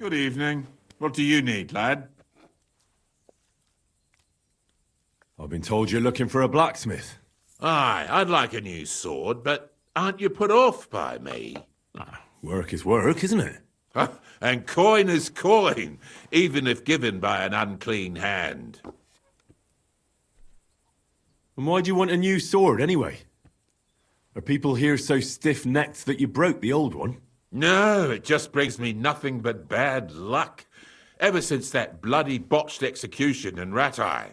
Good evening. What do you need, lad? I've been told you're looking for a blacksmith. Aye, I'd like a new sword, but aren't you put off by me? Work is work, isn't it? And coin is coin, even if given by an unclean hand. And why do you want a new sword, anyway? Are people here so stiff-necked that you broke the old one? No, it just brings me nothing but bad luck. Ever since that bloody botched execution in Ratai.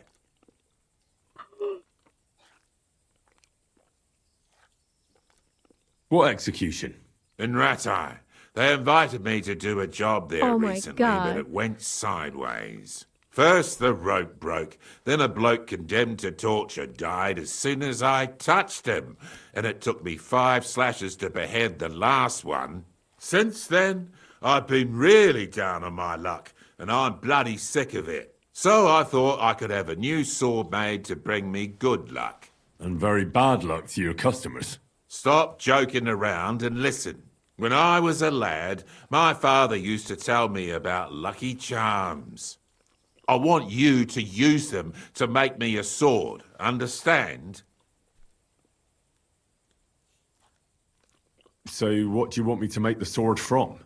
What execution? In Ratai. They invited me to do a job there Oh my recently, God. but it went sideways. First the rope broke, then a bloke condemned to torture died as soon as I touched him, and it took me 5 slashes to behead the last one. Since then, I've been really down on my luck, and I'm bloody sick of it. So I thought I could have a new sword made to bring me good luck. And very bad luck to your customers. Stop joking around and listen. When I was a lad, my father used to tell me about lucky charms. I want you to use them to make me a sword, understand? So what do you want me to make the sword from?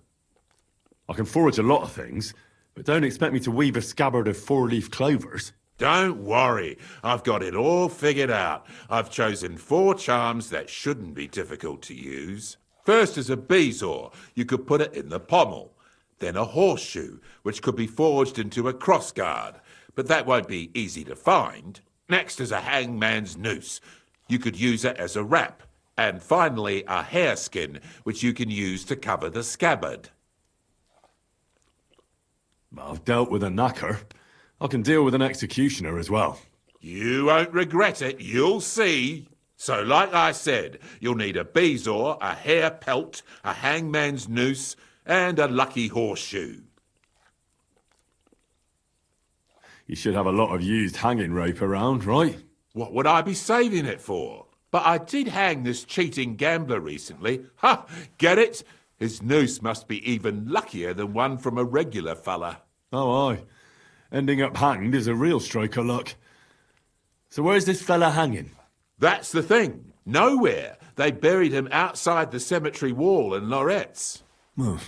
I can forge a lot of things, but don't expect me to weave a scabbard of 4-leaf clovers. Don't worry, I've got it all figured out. I've chosen 4 charms that shouldn't be difficult to use. First is a bezoar. You could put it in the pommel. Then a horseshoe, which could be forged into a crossguard, but that won't be easy to find. Next is a hangman's noose. You could use it as a wrap. And finally, a hareskin, which you can use to cover the scabbard. I've dealt with a knacker. I can deal with an executioner as well. You won't regret it, you'll see. So like I said, you'll need a bezoar, a hair pelt, a hangman's noose, and a lucky horseshoe. You should have a lot of used hanging rope around, right? What would I be saving it for? But I did hang this cheating gambler recently. Ha! Get it? His noose must be even luckier than one from a regular fella. Oh, aye. Ending up hanged is a real stroke of luck. So where's this fella hanging? That's the thing. Nowhere. They buried him outside the cemetery wall in Loretz. Oh,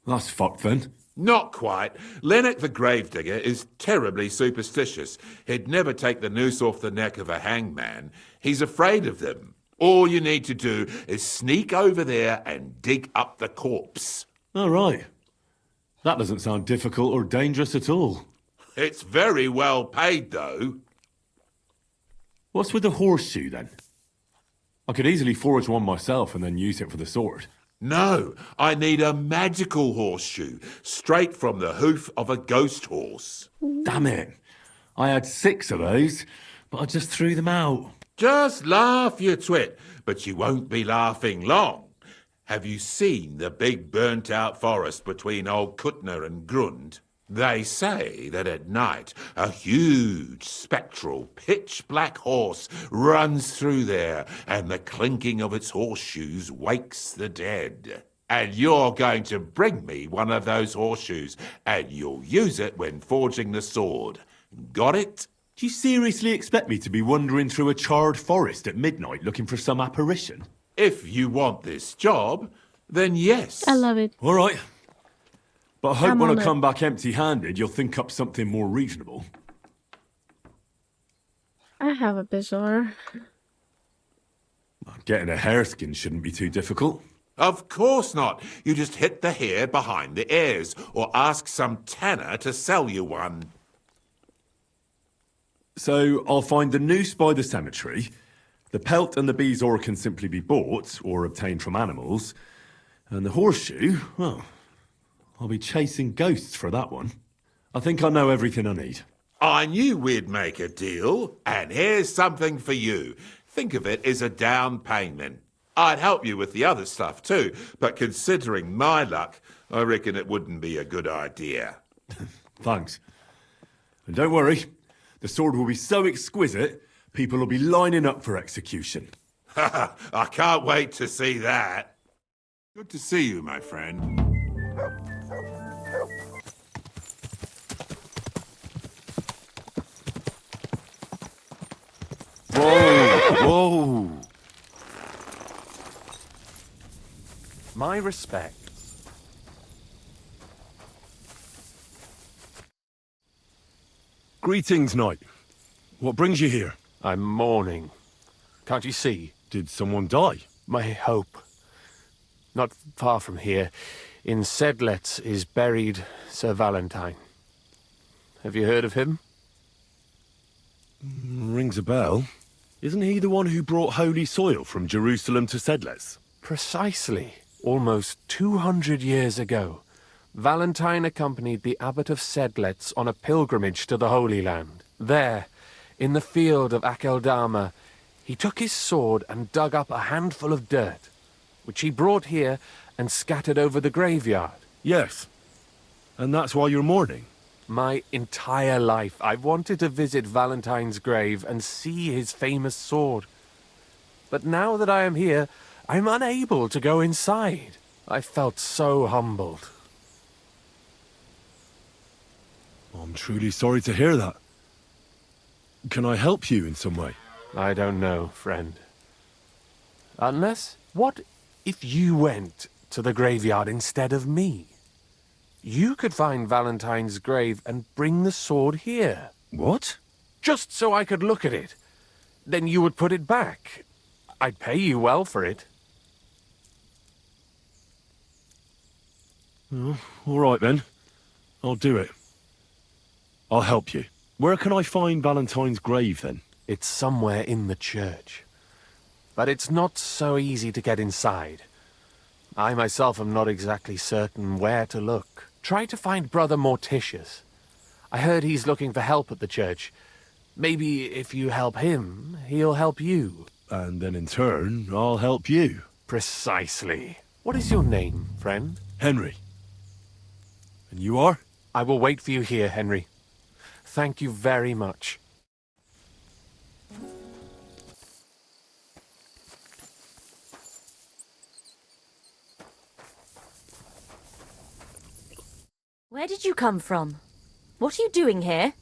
that's fucked then. Not quite. Lennox the gravedigger is terribly superstitious. He'd never take the noose off the neck of a hangman. He's afraid of them. All you need to do is sneak over there and dig up the corpse. All right. That doesn't sound difficult or dangerous at all. It's very well paid, though. What's with the horseshoe, then? I could easily forge one myself and then use it for the sword. No, I need a magical horseshoe, straight from the hoof of a ghost horse. Damn it. I had 6 of those, but I just threw them out. Just laugh, you twit, but you won't be laughing long. Have you seen the big burnt-out forest between old Kuttner and Grund? They say that at night a huge, spectral, pitch-black horse runs through there, and the clinking of its horseshoes wakes the dead. And you're going to bring me one of those horseshoes, and you'll use it when forging the sword. Got it? Do you seriously expect me to be wandering through a charred forest at midnight looking for some apparition? If you want this job, then yes. I love it. All right. But I hope I'm when on I it. come back empty-handed, you'll think up something more reasonable. I have a bezoar. Getting a hareskin shouldn't be too difficult. Of course not. You just hit the hair behind the ears, or ask some tanner to sell you one. So I'll find the noose by the cemetery. The pelt and the bezoar can simply be bought or obtained from animals. And the horseshoe, well, I'll be chasing ghosts for that one. I think I know everything I need. I knew we'd make a deal, and here's something for you. Think of it as a down payment. I'd help you with the other stuff too, but considering my luck, I reckon it wouldn't be a good idea. Thanks. And don't worry, the sword will be so exquisite, people will be lining up for execution. I can't wait to see that. Good to see you, my friend. Whoa! My respects. Greetings, knight. What brings you here? I'm mourning. Can't you see? Did someone die? My hope. Not far from here, in Sedlets, is buried Sir Valentine. Have you heard of him? Rings a bell. Isn't he the one who brought holy soil from Jerusalem to Sedles? Precisely. Almost 200 years ago, Valentine accompanied the abbot of Sedlets on a pilgrimage to the Holy Land. There, in the field of Akeldama, he took his sword and dug up a handful of dirt, which he brought here and scattered over the graveyard. Yes. And that's why you're mourning? My entire life, I've wanted to visit Valentine's grave and see his famous sword. But now that I am here, I'm unable to go inside. I felt so humbled. I'm truly sorry to hear that. Can I help you in some way? I don't know, friend. Unless, what if you went to the graveyard instead of me? You could find Valentine's grave and bring the sword here. What? Just so I could look at it. Then you would put it back. I'd pay you well for it. All right then. I'll do it. I'll help you. Where can I find Valentine's grave then? It's somewhere in the church. But it's not so easy to get inside. I myself am not exactly certain where to look. Try to find Brother Morticius. I heard he's looking for help at the church. Maybe if you help him, he'll help you. And then in turn, I'll help you. Precisely. What is your name, friend? Henry. And you are? I will wait for you here, Henry. Thank you very much. Where did you come from? What are you doing here?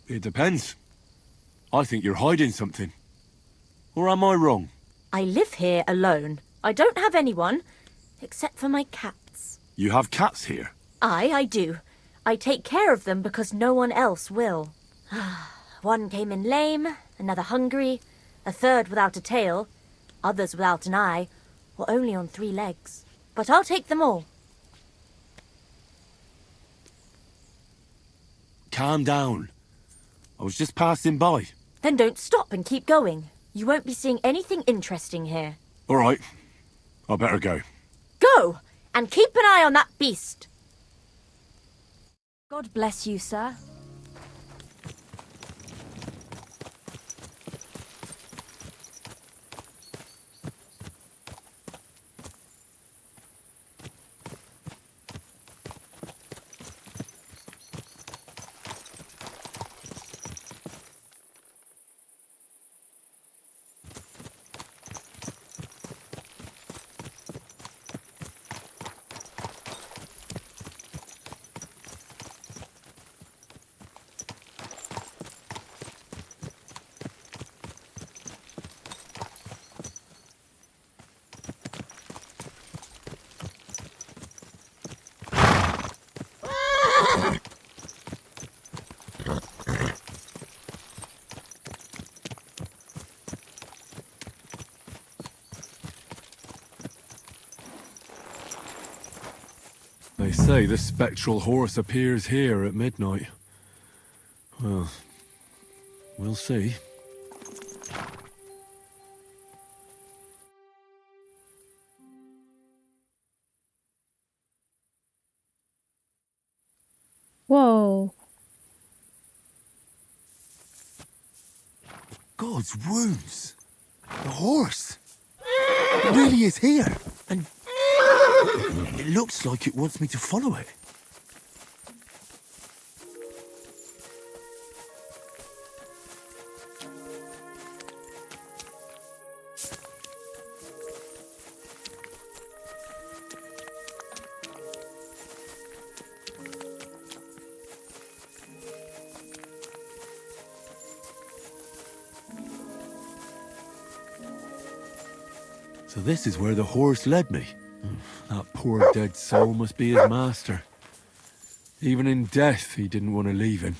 It depends. I think you're hiding something. Or am I wrong? I live here alone. I don't have anyone, except for my cats. You have cats here? I do. I take care of them because no one else will. One came in lame, another hungry, a third without a tail, others without an eye, or only on 3 legs. But I'll take them all. Calm down. I was just passing by. Then don't stop and keep going. You won't be seeing anything interesting here. All right. I better go. Go! And keep an eye on that beast! God bless you, sir. They say the spectral horse appears here at midnight. Well, we'll see. Whoa. God's wounds. The horse. It really is here. And it looks like it wants me to follow it. So this is where the horse led me. That poor dead soul must be his master. Even in death, he didn't want to leave him.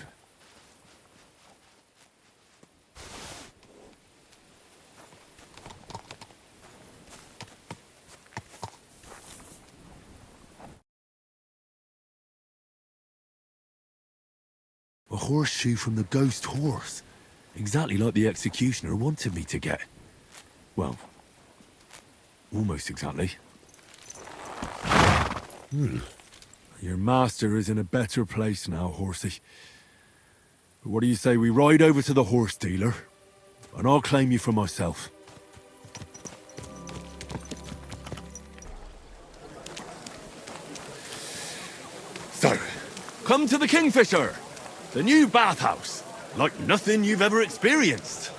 A horseshoe from the ghost horse. Exactly like the executioner wanted me to get. Well, almost exactly. Your master is in a better place now, horsey. But what do you say we ride over to the horse dealer, and I'll claim you for myself. So, come to the Kingfisher, the new bathhouse, like nothing you've ever experienced.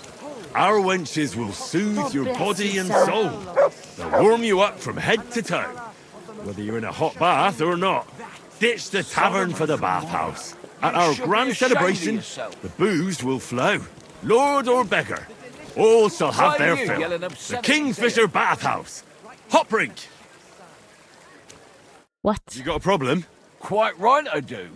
Our wenches will soothe your body and soul. They'll warm you up from head to toe, whether you're in a hot bath or not. Ditch the tavern for the bathhouse. At our grand celebration, the booze will flow. Lord or beggar, all shall have their fill. The Kingfisher bathhouse. Hop rink. What? You got a problem? Quite right I do.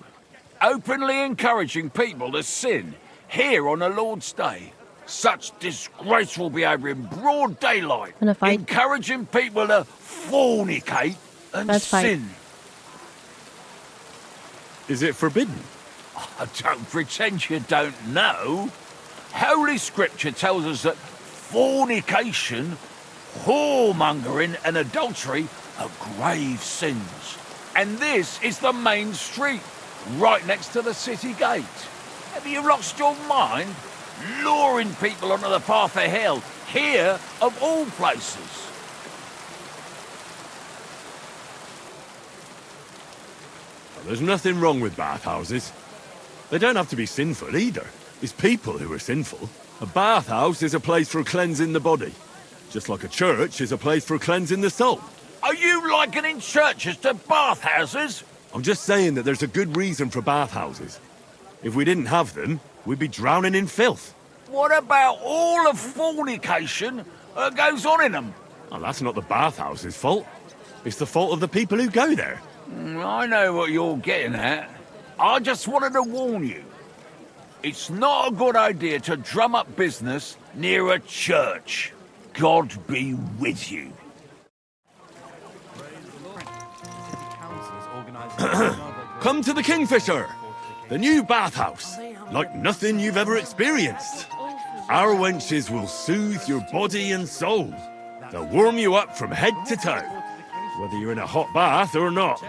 Openly encouraging people to sin here on a Lord's Day. Such disgraceful behaviour in broad daylight. Wanna fight? Encouraging people to fornicate and Let's fight. sin. Is it forbidden? I don't pretend you don't know. Holy Scripture tells us that fornication, whoremongering and adultery are grave sins. And this is the main street, right next to the city gate. Have you lost your mind? Luring people onto the path of hell, here of all places. There's nothing wrong with bathhouses. They don't have to be sinful either. It's people who are sinful. A bathhouse is a place for cleansing the body, just like a church is a place for cleansing the soul. Are you likening churches to bathhouses? I'm just saying that there's a good reason for bathhouses. If we didn't have them, we'd be drowning in filth. What about all of fornication that goes on in them? Well, that's not the bathhouse's fault. It's the fault of the people who go there. I know what you're getting at. I just wanted to warn you. It's not a good idea to drum up business near a church. God be with you. Come to the Kingfisher, the new bathhouse, like nothing you've ever experienced. Our wenches will soothe your body and soul. They'll warm you up from head to toe, whether you're in a hot bath or not.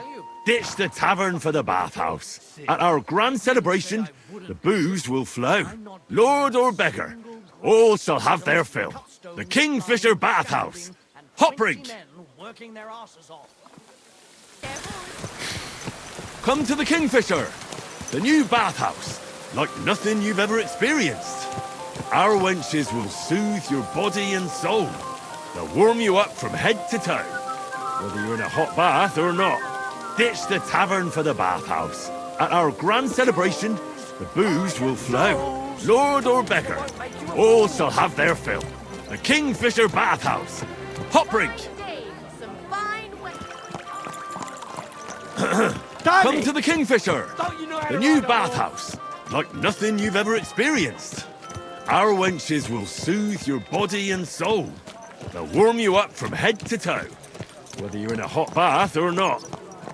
Ditch the tavern for the bathhouse. At our grand celebration, the booze will flow. Lord or beggar, all shall have their fill. The Kingfisher bathhouse. Hop rink. Come to the Kingfisher, the new bathhouse, like nothing you've ever experienced. Our wenches will soothe your body and soul. They'll warm you up from head to toe, whether you're in a hot bath or not. Ditch the tavern for the bathhouse. At our grand celebration, the booze will flow. Lord or beggar, all shall have their fill. The Kingfisher bathhouse. Hop rink. Come to the Kingfisher, the new bathhouse, like nothing you've ever experienced. Our wenches will soothe your body and soul. They'll warm you up from head to toe, whether you're in a hot bath or not.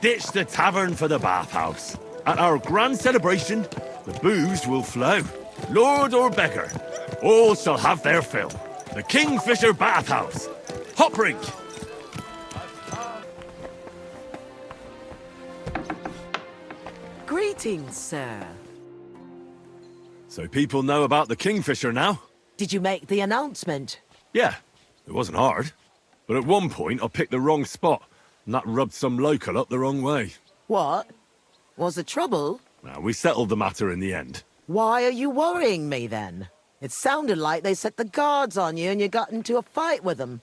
Ditch the tavern for the bathhouse. At our grand celebration, the booze will flow. Lord or beggar, all shall have their fill. The Kingfisher bathhouse. Hop rink. Greetings, sir. So people know about the Kingfisher now? Did you make the announcement? Yeah, it wasn't hard. But at one point I picked the wrong spot, and that rubbed some local up the wrong way. What? Was there trouble? Now, we settled the matter in the end. Why are you worrying me then? It sounded like they set the guards on you and you got into a fight with them.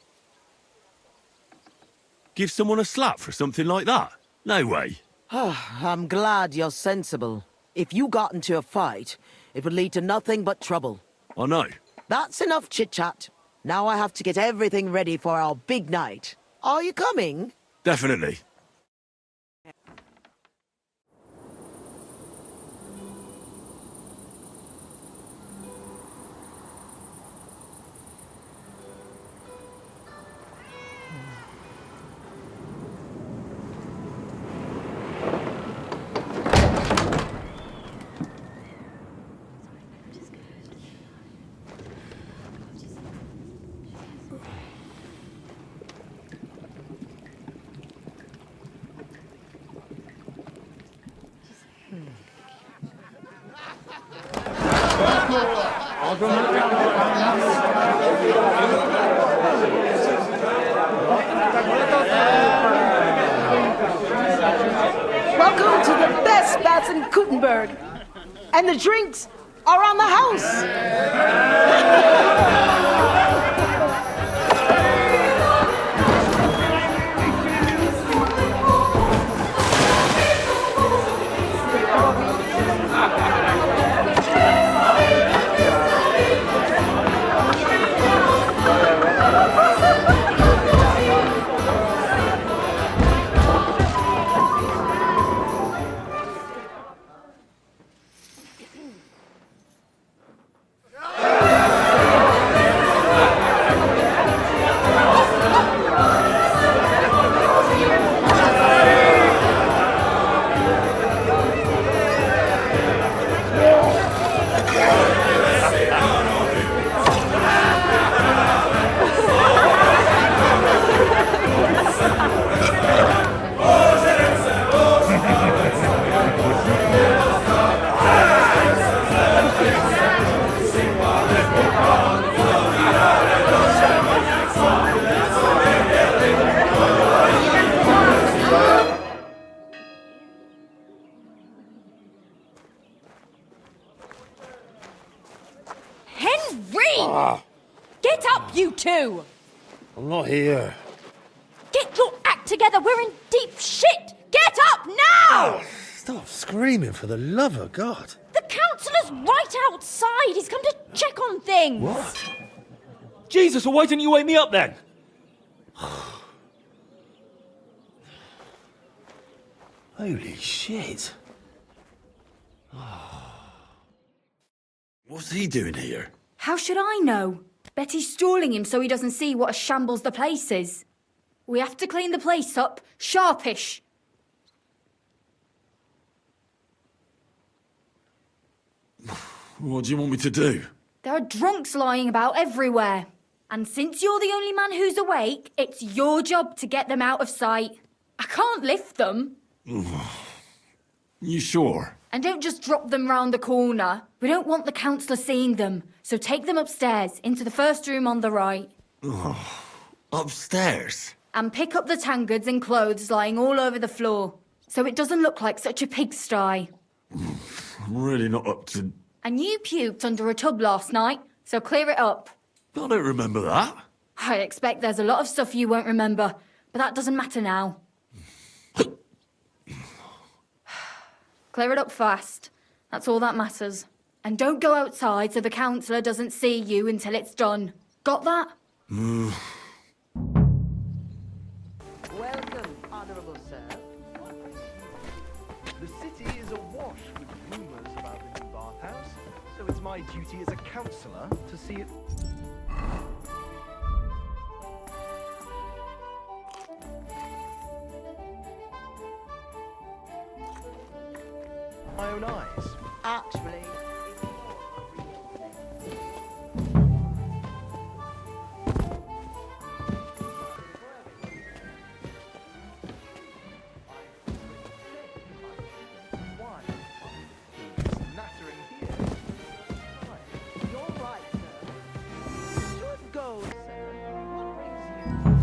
Give someone a slap for something like that? No way. I'm glad you're sensible. If you got into a fight, it would lead to nothing but trouble. I know. That's enough chit-chat. Now I have to get everything ready for our big night. Are you coming? Definitely. Welcome to the best bats in Gutenberg. And the drinks are on the house. Henry! Get up, you two! I'm not here. Get your act together, we're in deep shit! Get up now! Stop screaming, for the love of God. The councillor's right outside. He's come to check on things. What? Jesus, well, why didn't you wake me up then? Holy shit. What's he doing here? How should I know? Betty's stalling him so he doesn't see what a shambles the place is. We have to clean the place up, sharpish. What do you want me to do? There are drunks lying about everywhere. And since you're the only man who's awake, it's your job to get them out of sight. I can't lift them. You sure? And don't just drop them round the corner. We don't want the councillor seeing them. So take them upstairs, into the first room on the right. Upstairs? And pick up the tankards and clothes lying all over the floor. So it doesn't look like such a pigsty. I'm really not up to... And you puked under a tub last night, so clear it up. I don't remember that. I expect there's a lot of stuff you won't remember, but that doesn't matter now. Clear it up fast. That's all that matters. And don't go outside so the councillor doesn't see you until it's done. Got that? Welcome, Honourable Sir. The city is awash with rumours about the new bathhouse, so it's my duty as a councillor to see it. My own eyes. Actually, Why? Who's nattering here? Why? you're right, sir. Should go, sir. What brings you?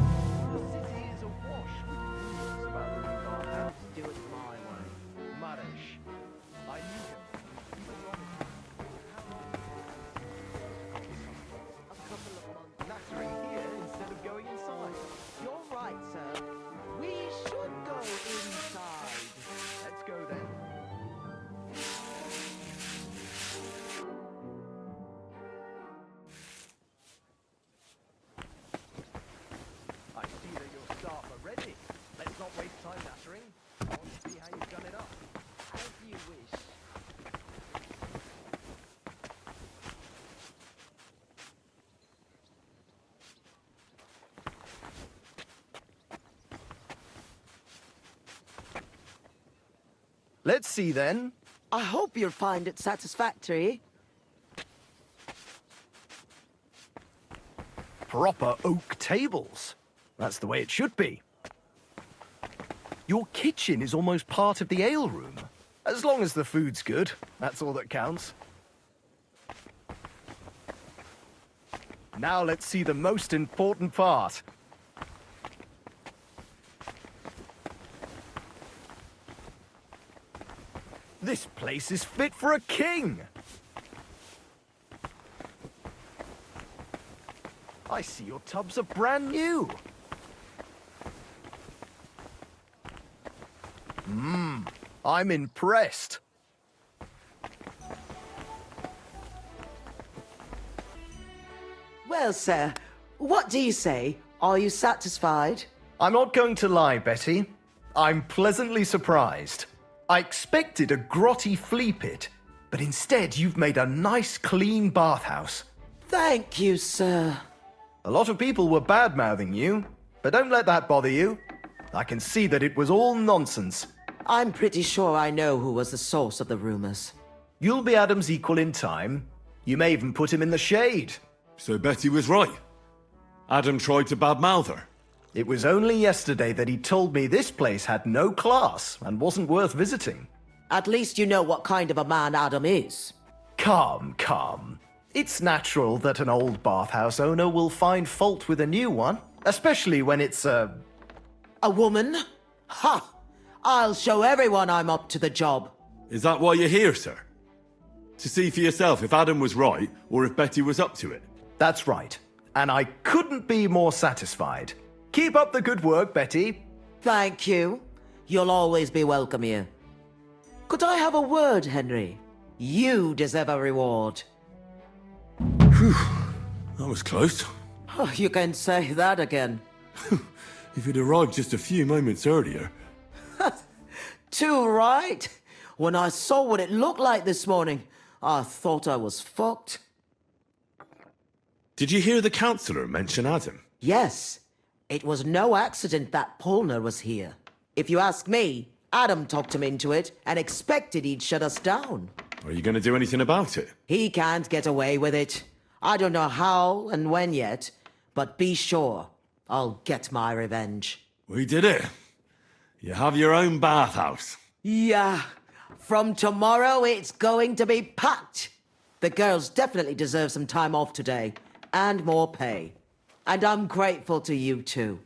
The city is awash with rumours about the new bathhouse. Do it my way. Marish. I knew him. He was on his Let's not waste time nattering. I want to see how you've done it up. As you wish. Let's see then. I hope you'll find it satisfactory. Proper oak tables. That's the way it should be. Your kitchen is almost part of the ale room. As long as the food's good, that's all that counts. Now let's see the most important part. This place is fit for a king! I see your tubs are brand new. I'm impressed. Well, sir, what do you say? Are you satisfied? I'm not going to lie, Betty. I'm pleasantly surprised. I expected a grotty flea pit, but instead you've made a nice, clean bathhouse. Thank you, sir. A lot of people were bad-mouthing you, but don't let that bother you. I can see that it was all nonsense. I'm pretty sure I know who was the source of the rumors. You'll be Adam's equal in time. You may even put him in the shade. So Betty was right. Adam tried to badmouth her. It was only yesterday that he told me this place had no class and wasn't worth visiting. At least you know what kind of a man Adam is. Calm. It's natural that an old bathhouse owner will find fault with a new one, especially when it's a woman? Ha! I'll show everyone I'm up to the job. Is that why you're here, sir? To see for yourself if Adam was right or if Betty was up to it? That's right. And I couldn't be more satisfied. Keep up the good work, Betty. Thank you. You'll always be welcome here. Could I have a word, Henry? You deserve a reward. Whew. That was close. Oh, you can say that again. If you'd arrived just a few moments earlier... Too right. When I saw what it looked like this morning, I thought I was fucked. Did you hear the councillor mention Adam? Yes. It was no accident that Polner was here. If you ask me, Adam talked him into it and expected he'd shut us down. Are you going to do anything about it? He can't get away with it. I don't know how and when yet, but be sure I'll get my revenge. We did it. You have your own bathhouse. Yeah. From tomorrow, it's going to be packed. The girls definitely deserve some time off today, and more pay. And I'm grateful to you too.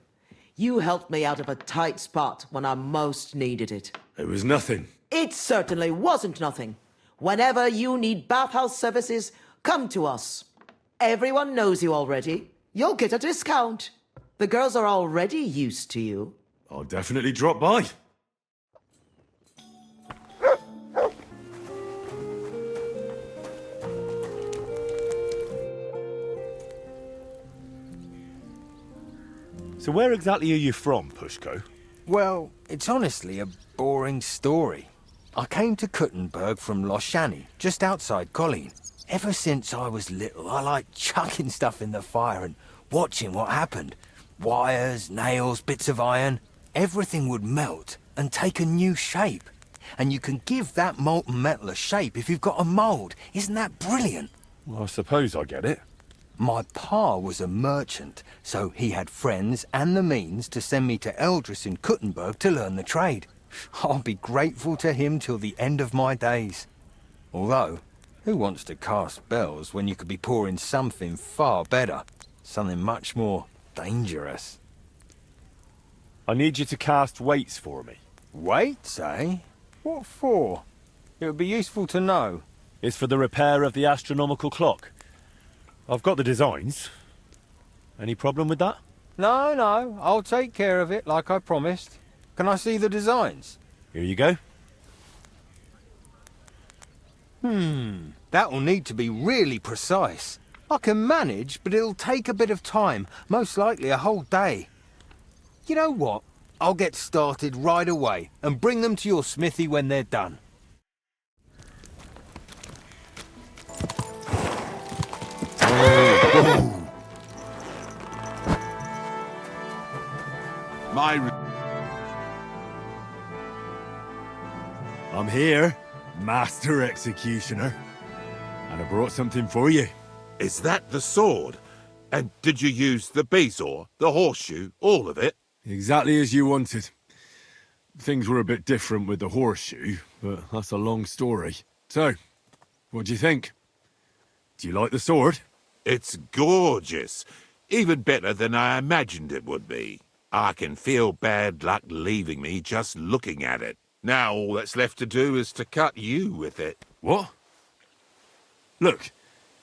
You helped me out of a tight spot when I most needed it. It was nothing. It certainly wasn't nothing. Whenever you need bathhouse services, come to us. Everyone knows you already. You'll get a discount. The girls are already used to you. I'll definitely drop by. So where exactly are you from, Pushko? Well, it's honestly a boring story. I came to Kuttenberg from Loshani, just outside Colleen. Ever since I was little, I liked chucking stuff in the fire and watching what happened. Wires, nails, bits of iron. Everything would melt and take a new shape. And you can give that molten metal a shape if you've got a mould. Isn't that brilliant? Well, I suppose I get it. My pa was a merchant, so he had friends and the means to send me to Eldris in Kuttenberg to learn the trade. I'll be grateful to him till the end of my days. Although, who wants to cast spells when you could be pouring something far better? Something much more dangerous. I need you to cast weights for me. Weights, eh? What for? It would be useful to know. It's for the repair of the astronomical clock. I've got the designs. Any problem with that? No, I'll take care of it like I promised. Can I see the designs? Here you go. That'll need to be really precise. I can manage, but it'll take a bit of time, most likely a whole day. You know what? I'll get started right away and bring them to your smithy when they're done. I'm here, Master Executioner. And I brought something for you. Is that the sword? And did you use the bezoar, the horseshoe, all of it? Exactly as you wanted. Things were a bit different with the horseshoe, but that's a long story. So, what do you think? Do you like the sword? It's gorgeous. Even better than I imagined it would be. I can feel bad luck leaving me just looking at it. Now all that's left to do is to cut you with it. What? Look,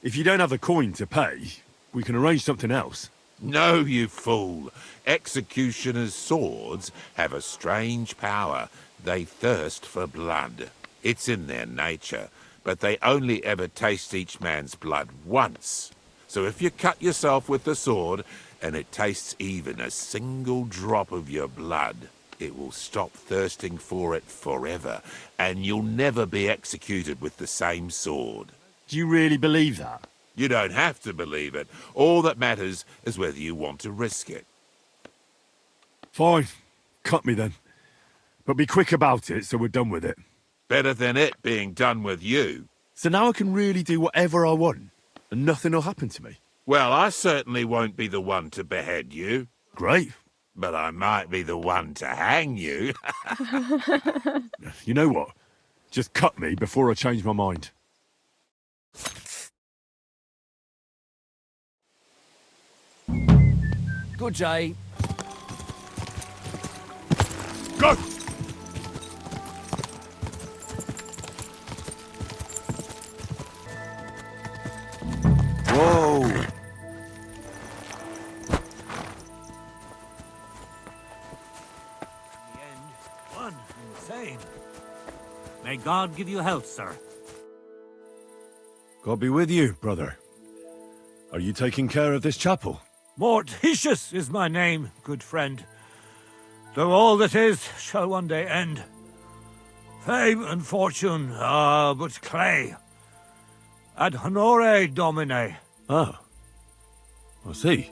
if you don't have the coin to pay, we can arrange something else. No, you fool. Executioners' swords have a strange power. They thirst for blood. It's in their nature, but they only ever taste each man's blood once. So if you cut yourself with the sword, and it tastes even a single drop of your blood, it will stop thirsting for it forever, and you'll never be executed with the same sword. Do you really believe that? You don't have to believe it. All that matters is whether you want to risk it. Fine. Cut me then. But be quick about it so we're done with it. Better than it being done with you. So now I can really do whatever I want, and nothing will happen to me. Well, I certainly won't be the one to behead you. Great. But I might be the one to hang you. You know what? Just cut me before I change my mind. Good day. Go! Whoa! One insane. May God give you health, sir. God be with you, brother. Are you taking care of this chapel? Mortitius is my name, good friend. Though all that is shall one day end. Fame and fortune are but clay. Ad honore domine. Ah. I see.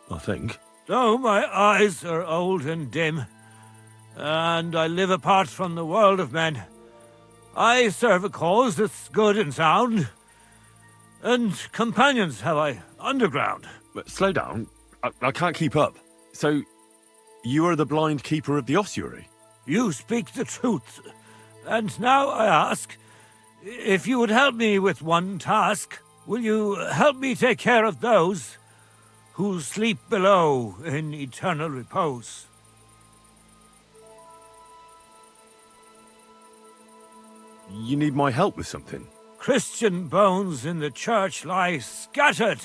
I think. Though my eyes are old and dim, and I live apart from the world of men, I serve a cause that's good and sound. And companions have I underground. But slow down. I can't keep up. So, you are the blind keeper of the ossuary? You speak the truth. And now I ask, if you would help me with one task, will you help me take care of those who sleep below in eternal repose? You need my help with something? Christian bones in the church lie scattered.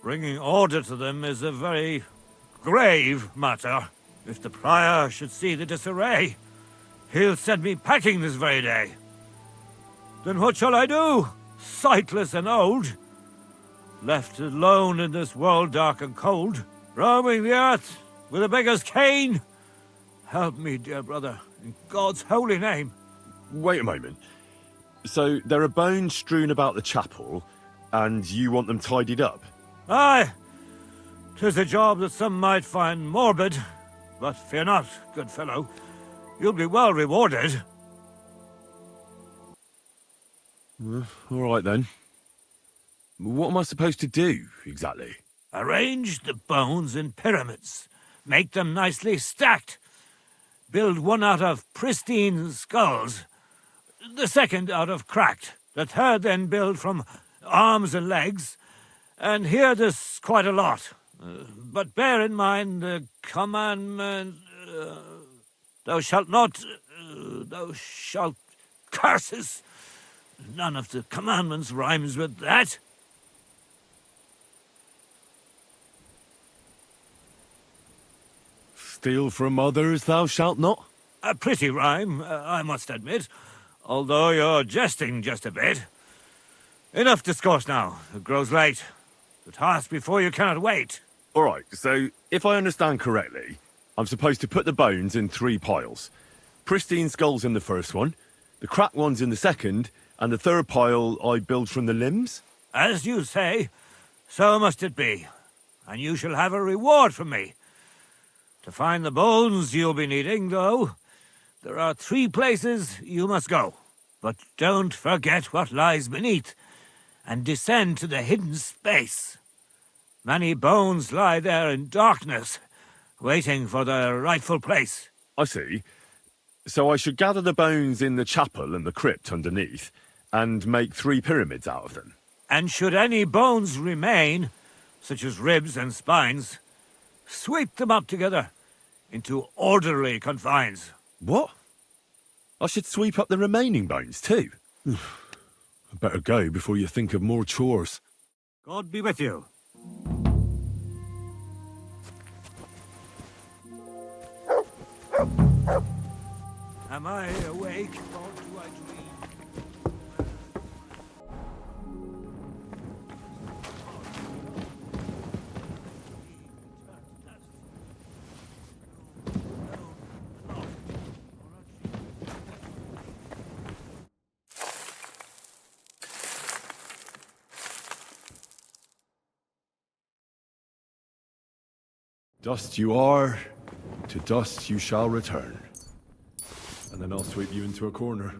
Bringing order to them is a very grave matter. If the prior should see the disarray, he'll send me packing this very day. Then what shall I do, sightless and old? Left alone in this world dark and cold, roaming the earth with a beggar's cane? Help me, dear brother, in God's holy name. Wait a moment. So, there are bones strewn about the chapel, and you want them tidied up? Aye. 'Tis a job that some might find morbid, but fear not, good fellow. You'll be well rewarded. All right, then. What am I supposed to do, exactly? Arrange the bones in pyramids. Make them nicely stacked. Build one out of pristine skulls, the second out of cracked, the third then build from arms and legs, and here there's quite a lot. But bear in mind the commandment, thou shalt not, thou shalt, curses. None of the commandments rhymes with that. Steal from others thou shalt not? A pretty rhyme, I must admit, although you're jesting just a bit. Enough discourse now. It grows late. The task before you cannot wait. Alright, so if I understand correctly, I'm supposed to put the bones in 3 piles. Pristine skulls in the first one, the cracked ones in the second, and the third pile I build from the limbs? As you say, so must it be. And you shall have a reward from me. To find the bones you'll be needing, though, there are 3 places you must go. But don't forget what lies beneath, and descend to the hidden space. Many bones lie there in darkness, waiting for their rightful place. I see. So I should gather the bones in the chapel and the crypt underneath, and make 3 pyramids out of them. And should any bones remain, such as ribs and spines, sweep them up together into orderly confines. What? I should sweep up the remaining bones too? I better go before you think of more chores. God be with you. Am I awake, or do I dream? Dust you are, to dust you shall return. And then I'll sweep you into a corner.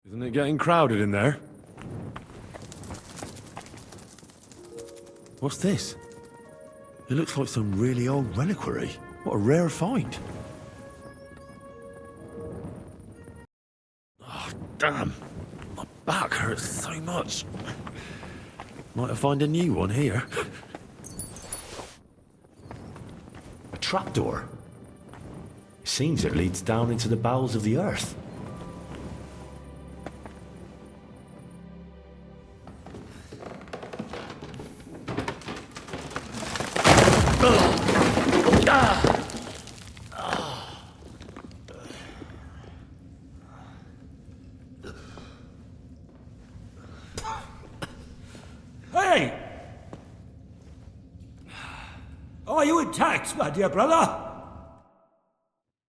Isn't it getting crowded in there? What's this? It looks like some really old reliquary. What a rare find. Oh, damn. My back hurts so much. Might I find a new one here? A trapdoor. It seems it leads down into the bowels of the earth. Hey! Are you intact, my dear brother?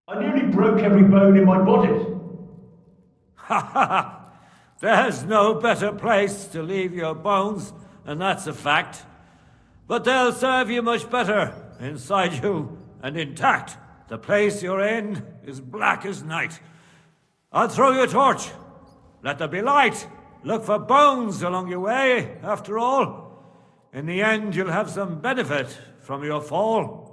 I nearly broke every bone in my body. Ha ha! There's no better place to leave your bones, and that's a fact. But they'll serve you much better inside you and intact. The place you're in is black as night. I'll throw you a torch. Let there be light. Look for bones along your way, after all. In the end, you'll have some benefit from your fall.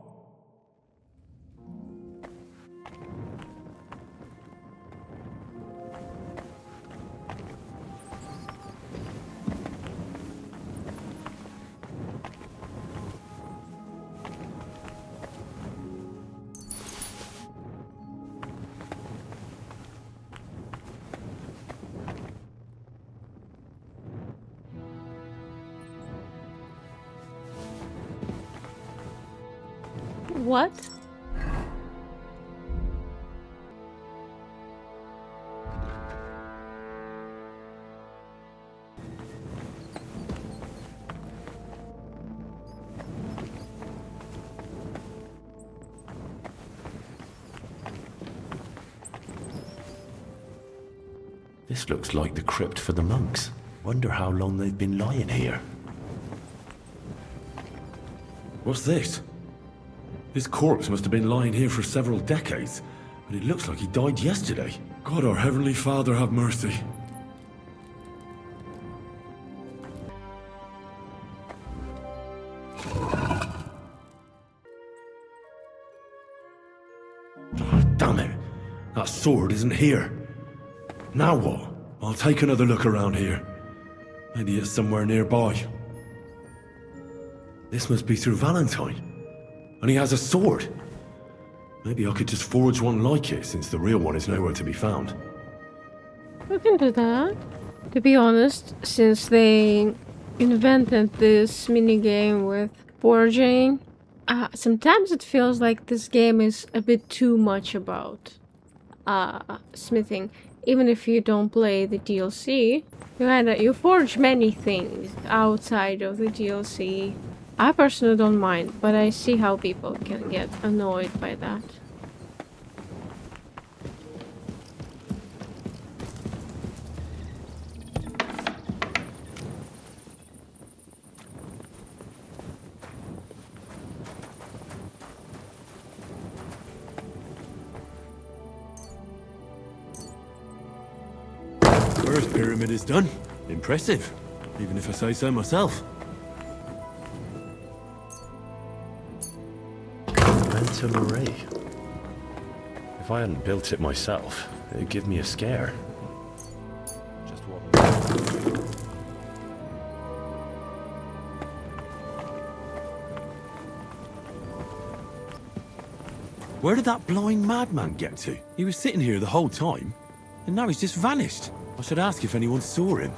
What? This looks like the crypt for the monks. Wonder how long they've been lying here. What's this? This corpse must have been lying here for several decades, but it looks like he died yesterday. God, our Heavenly Father, have mercy. Damn it! That sword isn't here. Now what? I'll take another look around here. Maybe it's somewhere nearby. This must be Sir Valentine. And he has a sword. Maybe I could just forge one like it, since the real one is nowhere to be found. We can do that. To be honest, since they invented this minigame with forging. Sometimes it feels like this game is a bit too much about smithing. Even if you don't play the DLC, you forge many things outside of the DLC. I personally don't mind, but I see how people can get annoyed by that. First pyramid is done. Impressive, even if I say so myself. Manta Marie. If I hadn't built it myself, it'd give me a scare. Just what? Where did that blind madman get to? He was sitting here the whole time, and now he's just vanished. I should ask if anyone saw him.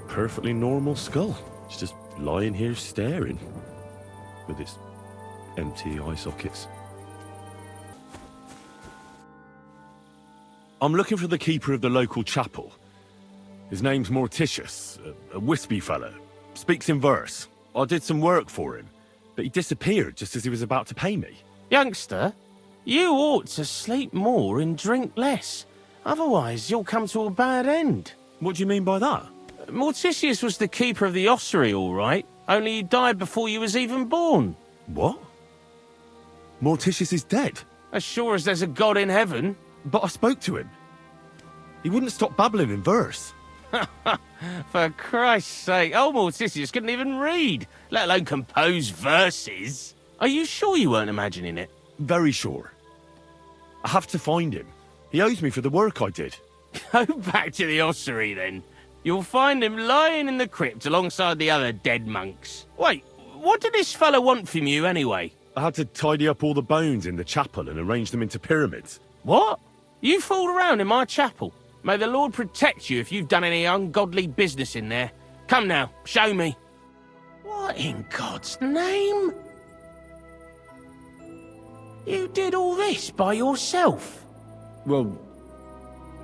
Perfectly normal skull. It's just lying here staring. With its empty eye sockets. I'm looking for the keeper of the local chapel. His name's Morticius, a wispy fella. Speaks in verse. I did some work for him, but he disappeared just as he was about to pay me. Youngster, you ought to sleep more and drink less. Otherwise, you'll come to a bad end. What do you mean by that? Morticius was the keeper of the ossuary, all right. Only he died before you was even born. What? Morticius is dead? As sure as there's a God in heaven. But I spoke to him. He wouldn't stop babbling in verse. For Christ's sake, old Morticius couldn't even read, let alone compose verses. Are you sure you weren't imagining it? Very sure. I have to find him. He owes me for the work I did. Go back to the ossuary, then. You'll find him lying in the crypt alongside the other dead monks. Wait, what did this fella want from you, anyway? I had to tidy up all the bones in the chapel and arrange them into pyramids. What? You fooled around in my chapel? May the Lord protect you if you've done any ungodly business in there. Come now, show me. What in God's name? You did all this by yourself? Well,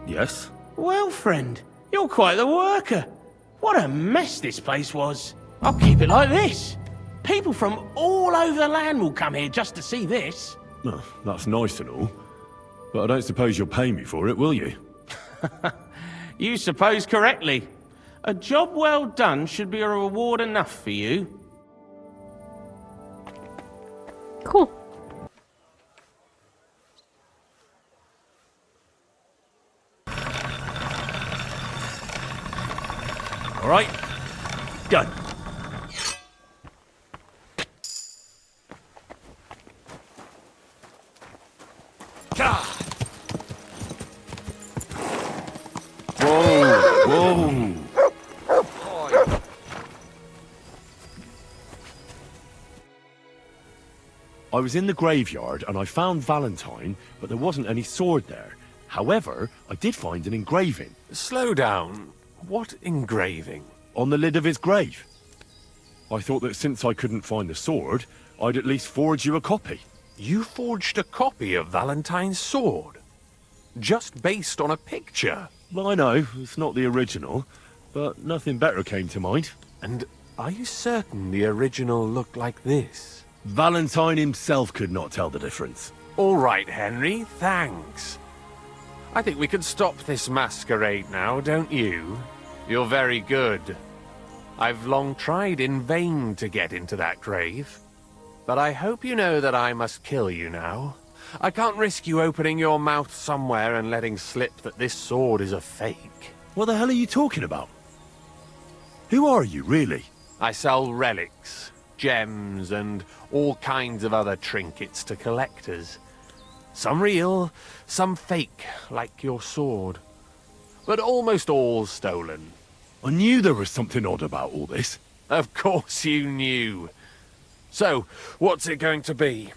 yes. Well, friend, you're quite the worker. What a mess this place was. I'll keep it like this. People from all over the land will come here just to see this. Well, that's nice and all. But I don't suppose you'll pay me for it, will you? You suppose correctly. A job well done should be a reward enough for you. Cool. All right, done. Whoa! I was in the graveyard and I found Valentine, but there wasn't any sword there. However, I did find an engraving. Slow down. What engraving? On the lid of his grave. I thought that since I couldn't find the sword, I'd at least forge you a copy. You forged a copy of Valentine's sword? Just based on a picture? Well, I know, it's not the original, but nothing better came to mind. And are you certain the original looked like this? Valentine himself could not tell the difference. All right, Henry, thanks. I think we can stop this masquerade now, don't you? You're very good. I've long tried in vain to get into that grave. But I hope you know that I must kill you now. I can't risk you opening your mouth somewhere and letting slip that this sword is a fake. What the hell are you talking about? Who are you, really? I sell relics, gems, and all kinds of other trinkets to collectors. Some real, some fake, like your sword. But almost all stolen. I knew there was something odd about all this. Of course you knew. So, what's it going to be?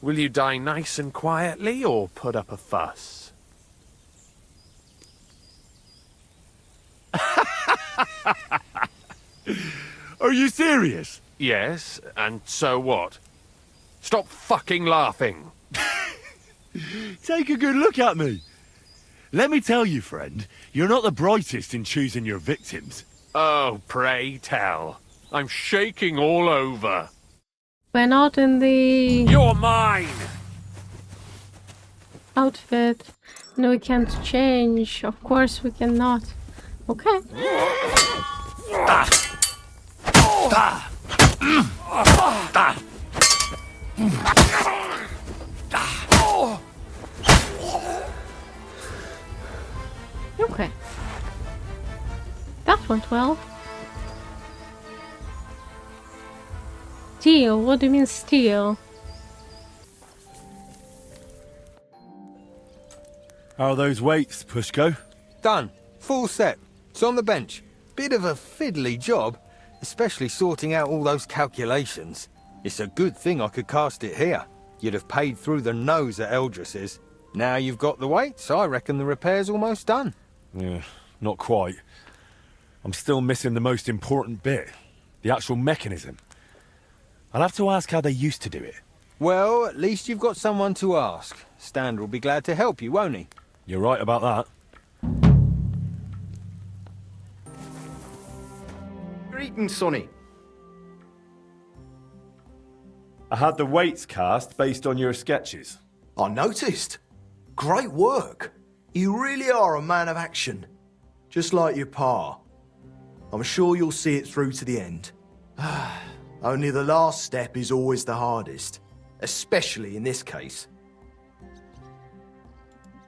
Will you die nice and quietly, or put up a fuss? Are you serious? Yes, and so what? Stop fucking laughing. Take a good look at me. Let me tell you, friend, you're not the brightest in choosing your victims. Oh, pray tell. I'm shaking all over. We're not in the You're mine! outfit. No, we can't change. Of course we cannot. Okay. Okay. That went well. Steal? What do you mean steal? How are those weights, Pushko? Done. Full set. It's on the bench. Bit of a fiddly job, especially sorting out all those calculations. It's a good thing I could cast it here. You'd have paid through the nose at Eldris's. Now you've got the weights, I reckon the repair's almost done. Yeah, not quite. I'm still missing the most important bit. The actual mechanism. I'll have to ask how they used to do it. Well, at least you've got someone to ask. Stand will be glad to help you, won't he? You're right about that. Greetings, Sonny. I had the weights cast based on your sketches. I noticed. Great work. You really are a man of action. Just like your pa. I'm sure you'll see it through to the end. Only the last step is always the hardest. Especially in this case.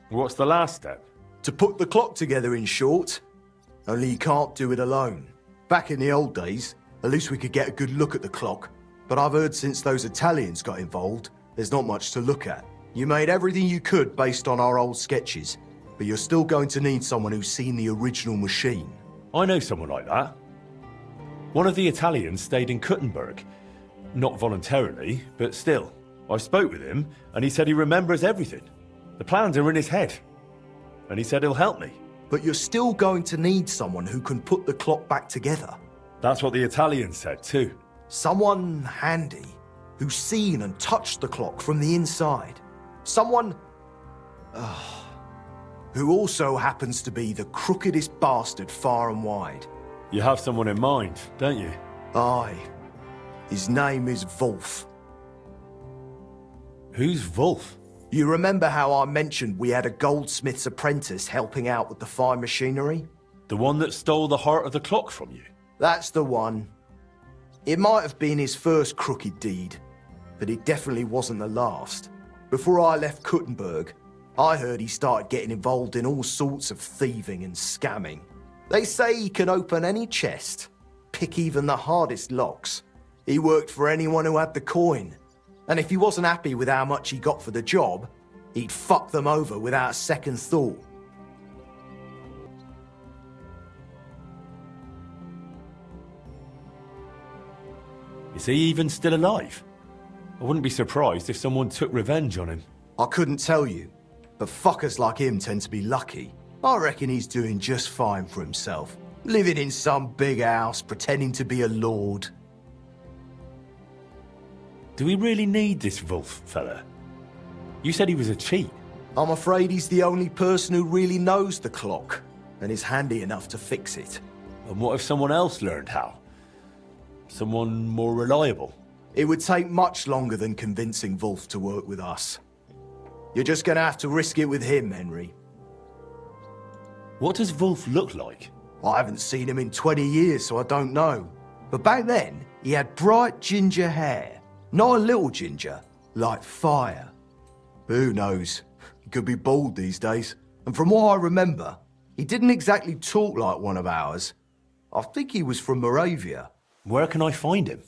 What's the last step? To put the clock together, in short. Only you can't do it alone. Back in the old days, at least we could get a good look at the clock. But I've heard since those Italians got involved, there's not much to look at. You made everything you could based on our old sketches, but you're still going to need someone who's seen the original machine. I know someone like that. One of the Italians stayed in Kuttenberg. Not voluntarily, but still. I spoke with him, and he said he remembers everything. The plans are in his head. And he said he'll help me. But you're still going to need someone who can put the clock back together. That's what the Italian said, too. Someone handy, who's seen and touched the clock from the inside. Someone... who also happens to be the crookedest bastard far and wide. You have someone in mind, don't you? Aye. His name is Wolf. Who's Wolf? You remember how I mentioned we had a goldsmith's apprentice helping out with the fine machinery? The one that stole the heart of the clock from you? That's the one. It might have been his first crooked deed, but it definitely wasn't the last. Before I left Kuttenberg, I heard he started getting involved in all sorts of thieving and scamming. They say he can open any chest, pick even the hardest locks. He worked for anyone who had the coin. And if he wasn't happy with how much he got for the job, he'd fuck them over without a second thought. Is he even still alive? I wouldn't be surprised if someone took revenge on him. I couldn't tell you, but fuckers like him tend to be lucky. I reckon he's doing just fine for himself. Living in some big house, pretending to be a lord. Do we really need this Wolf fella? You said he was a cheat. I'm afraid he's the only person who really knows the clock, and is handy enough to fix it. And what if someone else learned how? Someone more reliable? It would take much longer than convincing Wolf to work with us. You're just gonna have to risk it with him, Henry. What does Wolf look like? I haven't seen him in 20 years, so I don't know. But back then, he had bright ginger hair. Not a little ginger, like fire. Who knows? He could be bald these days. And from what I remember, he didn't exactly talk like one of ours. I think he was from Moravia. Where can I find him?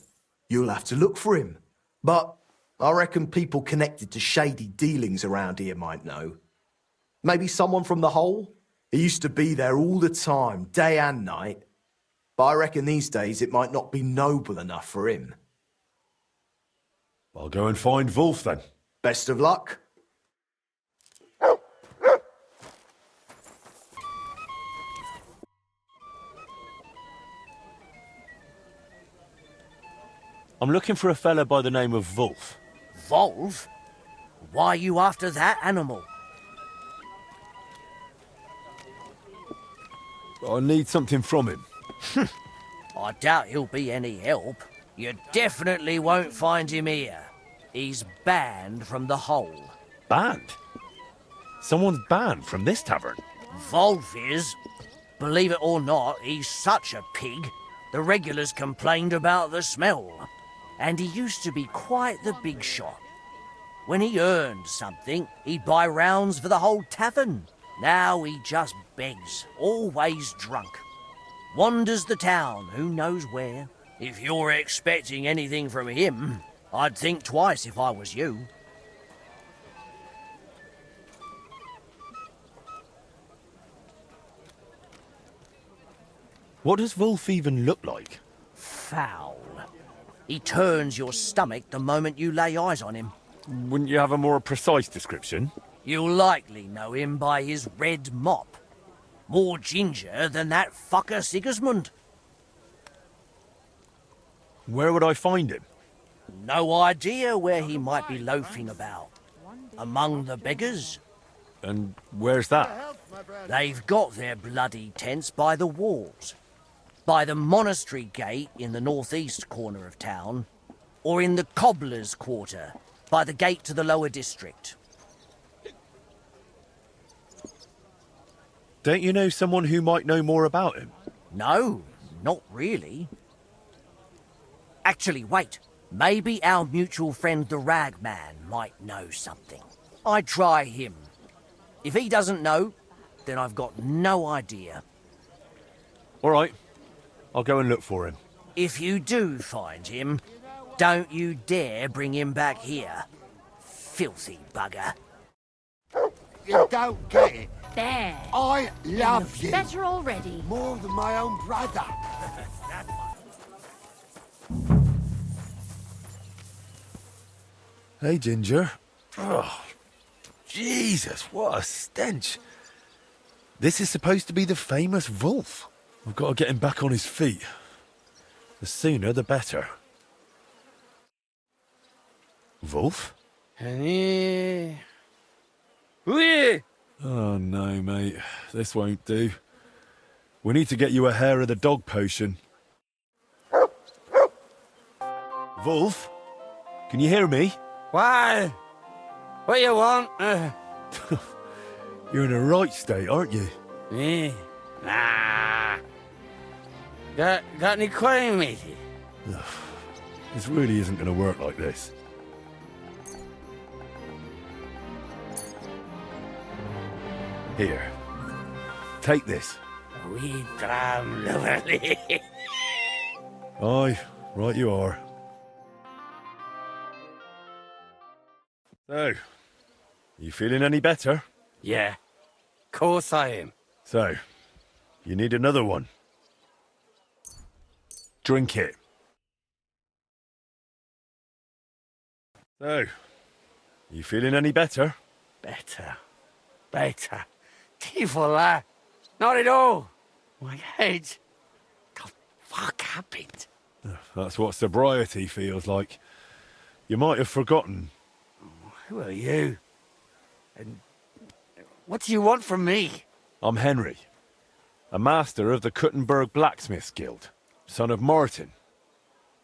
You'll have to look for him. But I reckon people connected to shady dealings around here might know. Maybe someone from the Hole? He used to be there all the time, day and night. But I reckon these days it might not be noble enough for him. I'll go and find Wolf then. Best of luck. I'm looking for a fella by the name of Wolf. Wolf? Why are you after that animal? I need something from him. I doubt he'll be any help. You definitely won't find him here. He's banned from the hole. Banned? Someone's banned from this tavern? Wolf is. Believe it or not, he's such a pig. The regulars complained about the smell. And he used to be quite the big shot. When he earned something, he'd buy rounds for the whole tavern. Now he just begs, always drunk. Wanders the town, who knows where. If you're expecting anything from him, I'd think twice if I was you. What does Wolf even look like? Foul. He turns your stomach the moment you lay eyes on him. Wouldn't you have a more precise description? You'll likely know him by his red mop. More ginger than that fucker Sigismund. Where would I find him? No idea where he might be loafing about. Among the beggars. And where's that? They've got their bloody tents by the walls. By the monastery gate in the northeast corner of town, or in the cobbler's quarter, by the gate to the lower district. Don't you know someone who might know more about him? No, not really. Actually, wait. Maybe our mutual friend the Ragman might know something. I'd try him. If he doesn't know, then I've got no idea. All right. I'll go and look for him. If you do find him, don't you dare bring him back here. Filthy bugger. You don't get it. There. I love you. Better already. More than my own brother. Hey, Ginger. Oh, Jesus, what a stench. This is supposed to be the famous Wolf. I've got to get him back on his feet. The sooner, the better. Wolf? Yeah. Oh, no, mate. This won't do. We need to get you a hair of the dog potion. Wolf? Can you hear me? Why? What you want? You're in a right state, aren't you? Yeah. Nah. Got any coin, matey? This really isn't going to work like this. Here. Take this. We dram lovely. Aye, right you are. So, you feeling any better? Yeah. Course I am. So, you need another one. Drink it. So, you feeling any better? Better. Devil, not at all. My head. The fuck happened? That's what sobriety feels like. You might have forgotten. Who are you? And what do you want from me? I'm Henry, a master of the Kuttenberg Blacksmiths Guild, son of Martin.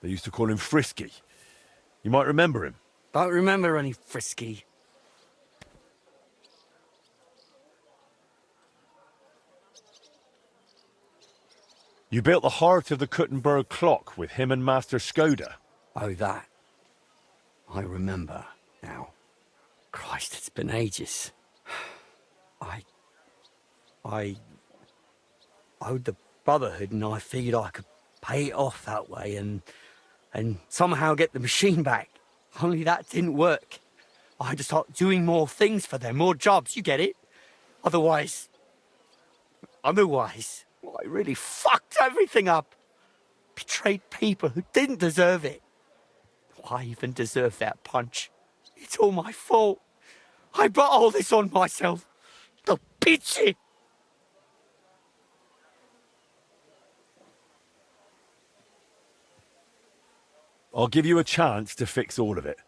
They used to call him Frisky. You might remember him. Don't remember any Frisky. You built the heart of the Kuttenberg clock with him and Master Skoda. Oh, that. I remember now. Christ, it's been ages. I owed the Brotherhood and I figured I could pay it off that way and somehow get the machine back. Only that didn't work. I had to start doing more things for them, more jobs, you get it? Otherwise, I really fucked everything up. Betrayed people who didn't deserve it. Why even deserve that punch? It's all my fault. I brought all this on myself. The pity. I'll give you a chance to fix all of it.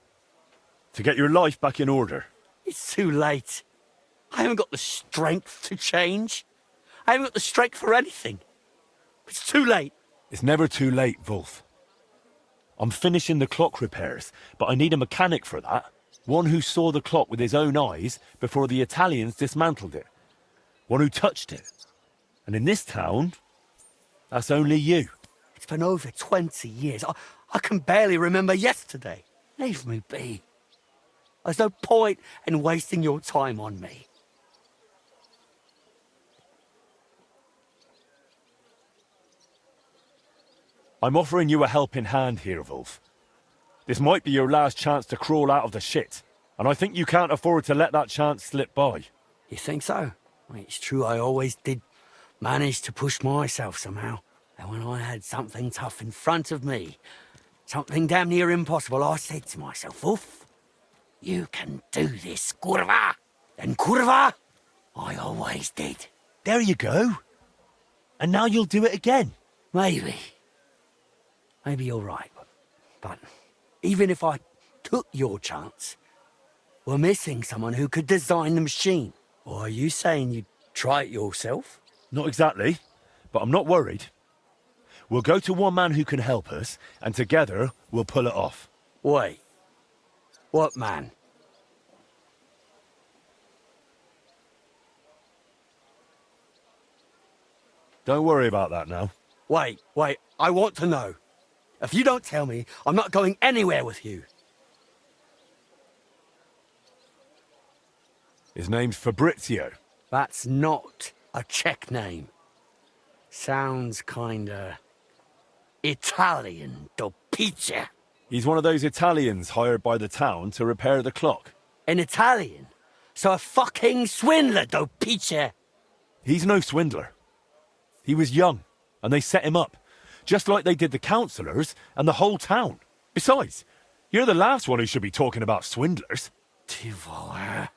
To get your life back in order. It's too late. I haven't got the strength to change. I haven't got the strength for anything. It's too late. It's never too late, Wolf. I'm finishing the clock repairs, but I need a mechanic for that. One who saw the clock with his own eyes before the Italians dismantled it. One who touched it. And in this town, that's only you. It's been over 20 years. I can barely remember yesterday. Leave me be. There's no point in wasting your time on me. I'm offering you a helping hand here, Wolf. This might be your last chance to crawl out of the shit, and I think you can't afford to let that chance slip by. You think so? Well, it's true I always did manage to push myself somehow. And when I had something tough in front of me, something damn near impossible, I said to myself, Wolf, you can do this, curva. And curva, I always did. There you go. And now you'll do it again. Maybe. Maybe you're right. But even if I took your chance, we're missing someone who could design the machine. Or are you saying you'd try it yourself? Not exactly, but I'm not worried. We'll go to one man who can help us, and together we'll pull it off. Wait. What man? Don't worry about that now. Wait. I want to know. If you don't tell me, I'm not going anywhere with you. His name's Fabrizio. That's not a Czech name. Sounds kinda Italian, do pizza. He's one of those Italians hired by the town to repair the clock. An Italian? So a fucking swindler, do pizza. He's no swindler. He was young, and they set him up, just like they did the councillors and the whole town. Besides, you're the last one who should be talking about swindlers. Tivol.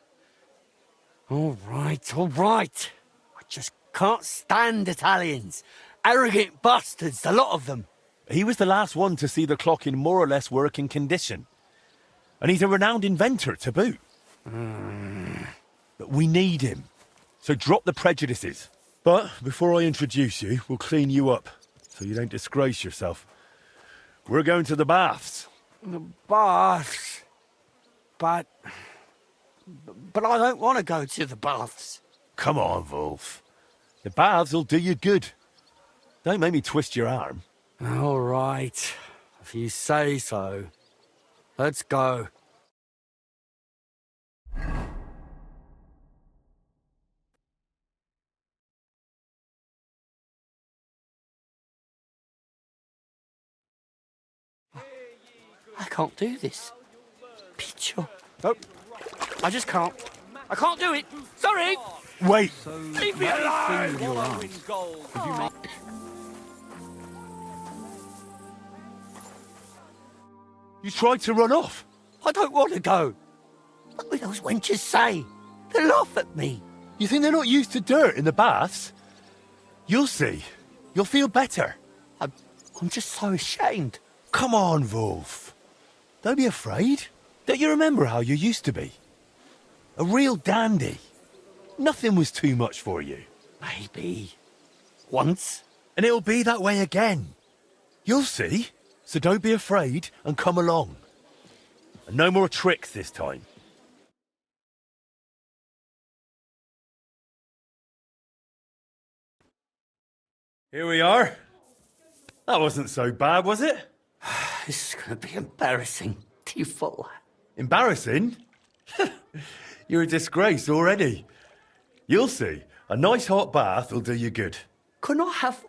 All right. I just can't stand Italians. Arrogant bastards, a lot of them. He was the last one to see the clock in more or less working condition. And he's a renowned inventor to boot. But we need him. So drop the prejudices. But before I introduce you, we'll clean you up, so you don't disgrace yourself. We're going to the baths. The baths? But I don't want to go to the baths. Come on, Wolf. The baths will do you good. Don't make me twist your arm. All right. If you say so. Let's go. I can't do this. Picho. Nope. I just can't. I can't do it. Sorry. Wait. Leave me alone. You tried to run off. I don't want to go. What will those wenches say? They laugh at me. You think they're not used to dirt in the baths? You'll see. You'll feel better. I'm just so ashamed. Come on, Wolf. Don't be afraid. Don't you remember how you used to be? A real dandy. Nothing was too much for you. Maybe. Once. And it'll be that way again. You'll see. So don't be afraid and come along. And no more tricks this time. Here we are. That wasn't so bad, was it? This is going to be embarrassing. Tifol. Embarrassing? You're a disgrace already. You'll see. A nice hot bath will do you good. Couldn't I have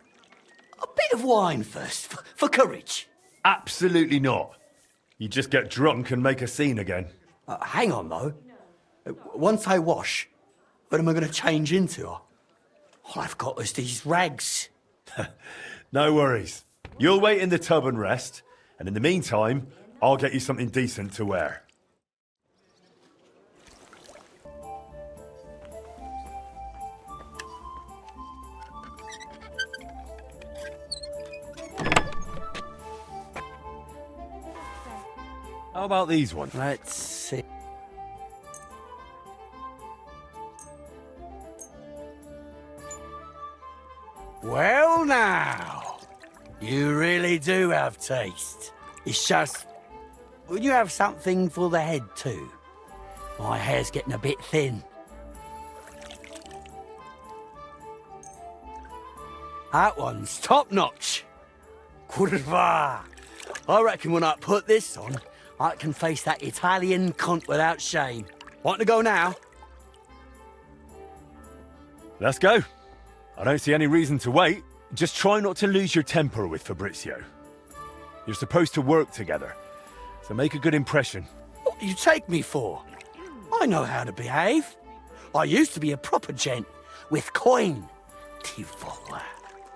a bit of wine first, for courage? Absolutely not. You just get drunk and make a scene again. Hang on, though. Once I wash, what am I going to change into? All I've got is these rags. No worries. You'll wait in the tub and rest, and in the meantime, I'll get you something decent to wear. How about these ones? Let's see. Well now, you really do have taste. It's just, would you have something for the head too? My hair's getting a bit thin. That one's top notch. Curva. I reckon when I put this on, I can face that Italian cunt without shame. Want to go now? Let's go. I don't see any reason to wait. Just try not to lose your temper with Fabrizio. You're supposed to work together, so make a good impression. What do you take me for? I know how to behave. I used to be a proper gent, with coin.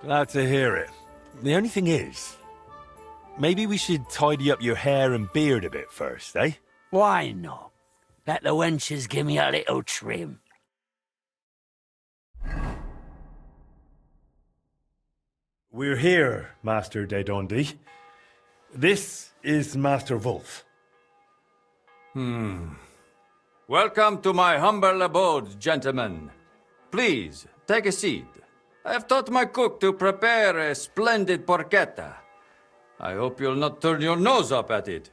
Glad to hear it. The only thing is, maybe we should tidy up your hair and beard a bit first, eh? Why not? Let the wenches give me a little trim. We're here, Master de Dondi. This is Master Wolf. Welcome to my humble abode, gentlemen. Please, take a seat. I have taught my cook to prepare a splendid porchetta. I hope you'll not turn your nose up at it.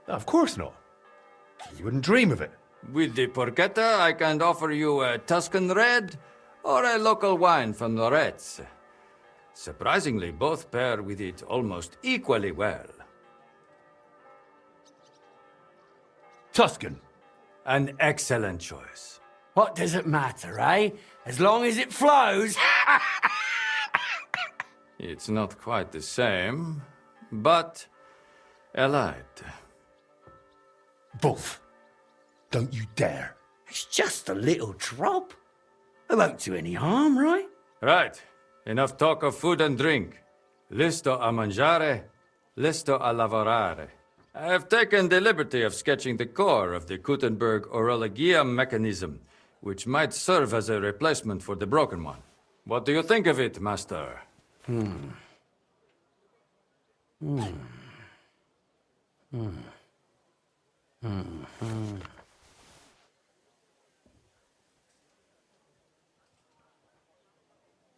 Of course not. You wouldn't dream of it. With the porchetta, I can offer you a Tuscan red or a local wine from Loretz. Surprisingly, both pair with it almost equally well. Tuscan. An excellent choice. What does it matter, eh? As long as it flows. It's not quite the same, but allied. Wolf, don't you dare. It's just a little drop. It won't do any harm, right? Right. Enough talk of food and drink. Listo a mangiare, listo a lavorare. I have taken the liberty of sketching the core of the Gutenberg orologia mechanism, which might serve as a replacement for the broken one. What do you think of it, Master?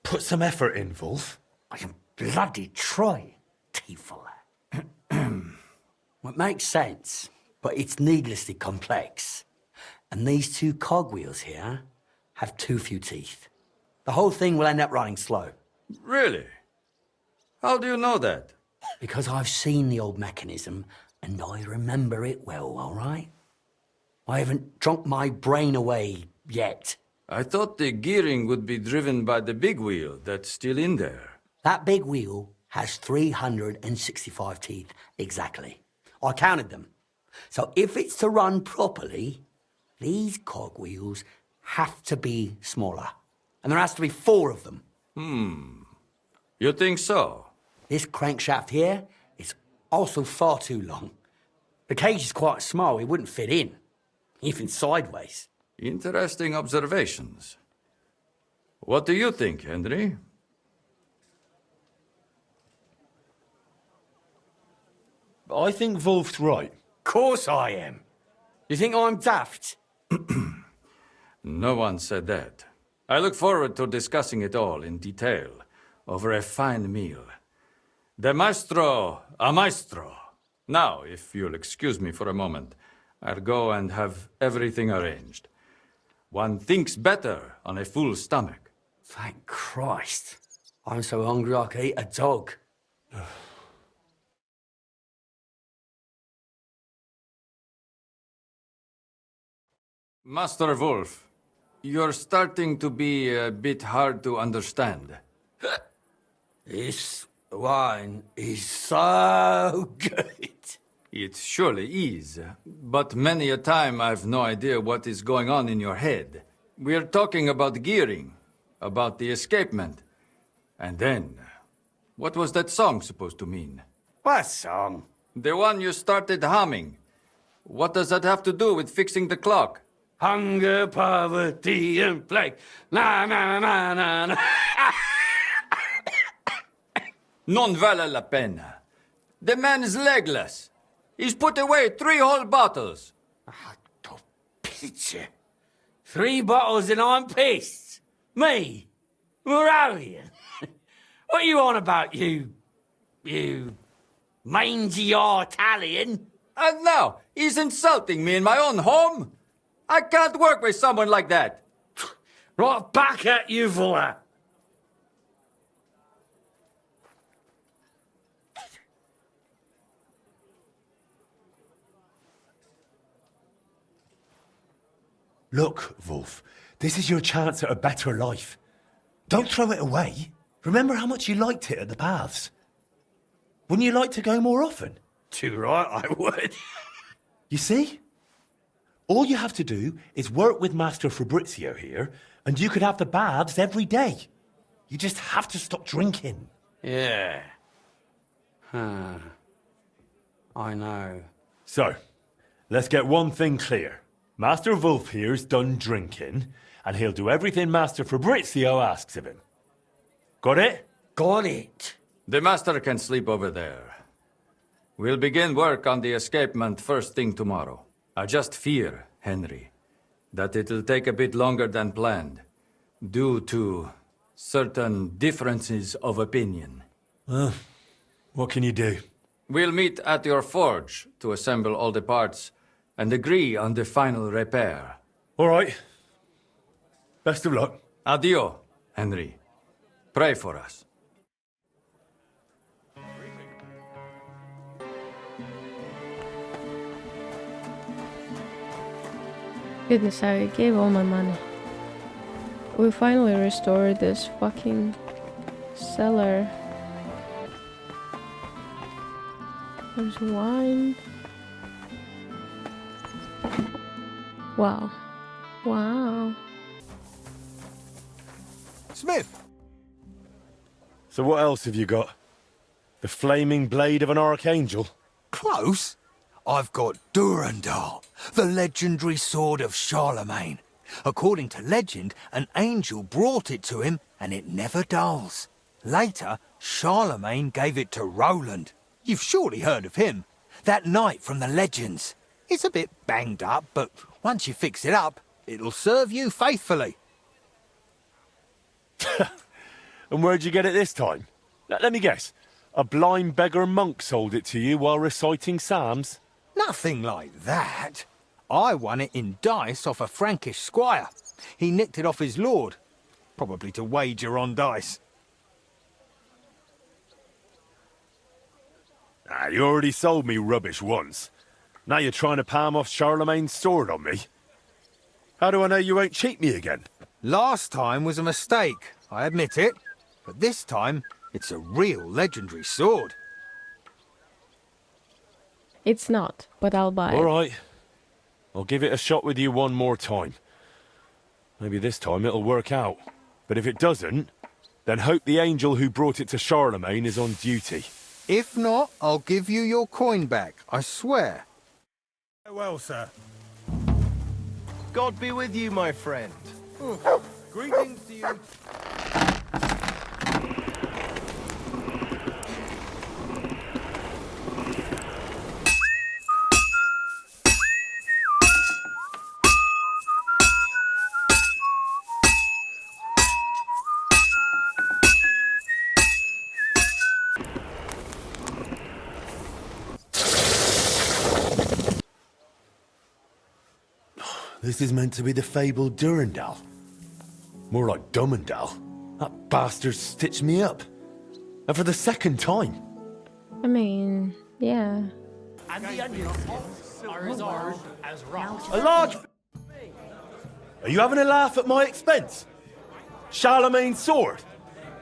Put some effort in, Wolf. I can bloody try, Tiefel. Well, it makes sense, but it's needlessly complex. And these two cogwheels here have too few teeth. The whole thing will end up running slow. Really? How do you know that? Because I've seen the old mechanism, and I remember it well, all right? I haven't drunk my brain away yet. I thought the gearing would be driven by the big wheel that's still in there. That big wheel has 365 teeth, exactly. I counted them. So if it's to run properly, these cogwheels have to be smaller. And there has to be 4 of them. You think so? This crankshaft here is also far too long. The cage is quite small, it wouldn't fit in, even sideways. Interesting observations. What do you think, Henry? I think Wolf's right. Course I am. You think I'm daft? No one said that. I look forward to discussing it all in detail over a fine meal. De maestro a maestro. Now, if you'll excuse me for a moment, I'll go and have everything arranged. One thinks better on a full stomach. Thank Christ. I'm so hungry I could eat a dog. Master Wolf, you're starting to be a bit hard to understand. This wine is so good. It surely is, but many a time I've no idea what is going on in your head. We're talking about gearing, about the escapement. And then, what was that song supposed to mean? What song? The one you started humming. What does that have to do with fixing the clock? Hunger, poverty, and plague. Na na na na na. Non vale la pena. The man's legless. He's put away 3 whole bottles. Picture. 3 bottles and I'm pissed. Me? Moravian? What are you on about, you mangy Italian? And now, he's insulting me in my own home? I can't work with someone like that. Right back at you for that. Look, Wolf, this is your chance at a better life. Don't throw it away. Remember how much you liked it at the baths. Wouldn't you like to go more often? Too right, I would. You see? All you have to do is work with Master Fabrizio here, and you could have the baths every day. You just have to stop drinking. Yeah. I know. So, let's get one thing clear. Master Wolf here's done drinking, and he'll do everything Master Fabrizio asks of him. Got it? Got it. The master can sleep over there. We'll begin work on the escapement first thing tomorrow. I just fear, Henry, that it'll take a bit longer than planned, due to certain differences of opinion. What can you do? We'll meet at your forge to assemble all the parts and agree on the final repair. All right. Best of luck. Adio, Henry. Pray for us. Goodness, I gave all my money. We finally restored this fucking cellar. There's wine. Wow. Wow. Smith! So what else have you got? The flaming blade of an archangel? Close. I've got Durandal, the legendary sword of Charlemagne. According to legend, an angel brought it to him, and it never dulls. Later, Charlemagne gave it to Roland. You've surely heard of him. That knight from the legends. It's a bit banged up, but once you fix it up, it'll serve you faithfully. And where'd you get it this time? Let me guess. A blind beggar monk sold it to you while reciting psalms? Nothing like that. I won it in dice off a Frankish squire. He nicked it off his lord. Probably to wager on dice. You already sold me rubbish once. Now you're trying to palm off Charlemagne's sword on me. How do I know you won't cheat me again? Last time was a mistake, I admit it. But this time, it's a real legendary sword. It's not, but I'll buy it. All right. I'll give it a shot with you one more time. Maybe this time it'll work out. But if it doesn't, then hope the angel who brought it to Charlemagne is on duty. If not, I'll give you your coin back, I swear. Well, sir. God be with you, my friend. Greetings to you. This is meant to be the fabled Durandal. More like Dummandal. That bastard stitched me up. And for the second time. I mean, yeah. A large... Are you having a laugh at my expense? Charlemagne's sword.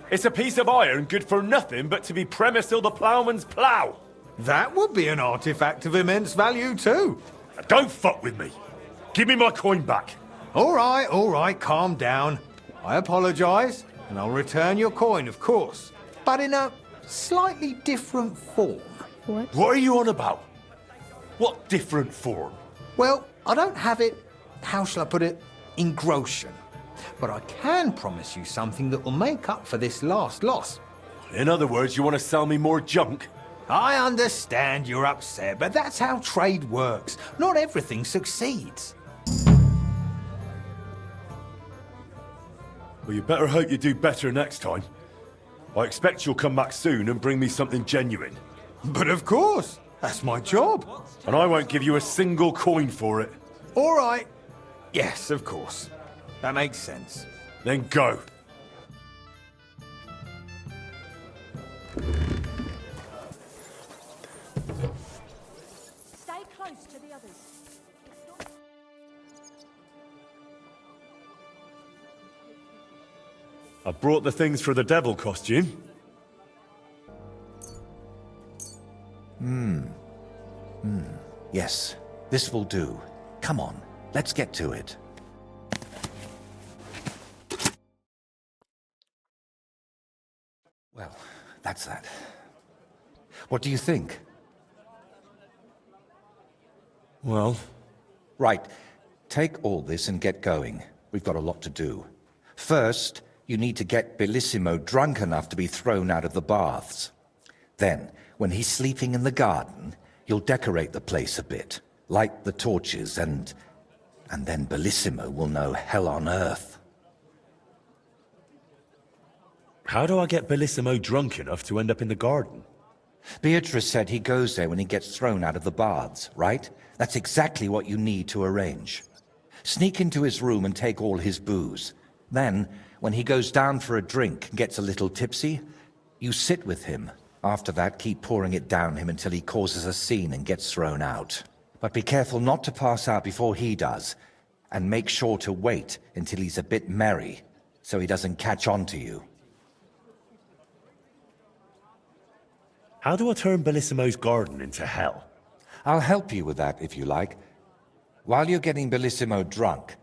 It's a piece of iron good for nothing but to be premised till the ploughman's plough. That would be an artifact of immense value too. Now don't fuck with me. Give me my coin back. All right, calm down. I apologise, and I'll return your coin, of course. But in a slightly different form. What? What are you on about? What different form? Well, I don't have it, how shall I put it, in groschen. But I can promise you something that will make up for this last loss. In other words, you want to sell me more junk? I understand you're upset, but that's how trade works. Not everything succeeds. Well, you better hope you do better next time. I expect you'll come back soon and bring me something genuine. But of course, that's my job. And I won't give you a single coin for it. All right. Yes, of course. That makes sense. Then go. Stay close to the others. I brought the things for the devil costume. Yes, this will do. Come on, let's get to it. Well, that's that. What do you think? Well? Right. Take all this and get going. We've got a lot to do. First, you need to get Bellissimo drunk enough to be thrown out of the baths. Then, when he's sleeping in the garden, you'll decorate the place a bit, light the torches, and then Bellissimo will know hell on earth. How do I get Bellissimo drunk enough to end up in the garden? Beatrice said he goes there when he gets thrown out of the baths, right? That's exactly what you need to arrange. Sneak into his room and take all his booze. Then, when he goes down for a drink and gets a little tipsy, you sit with him. After that, keep pouring it down him until he causes a scene and gets thrown out. But be careful not to pass out before he does, and make sure to wait until he's a bit merry, so he doesn't catch on to you. How do I turn Bellissimo's garden into hell? I'll help you with that, if you like. While you're getting Bellissimo drunk,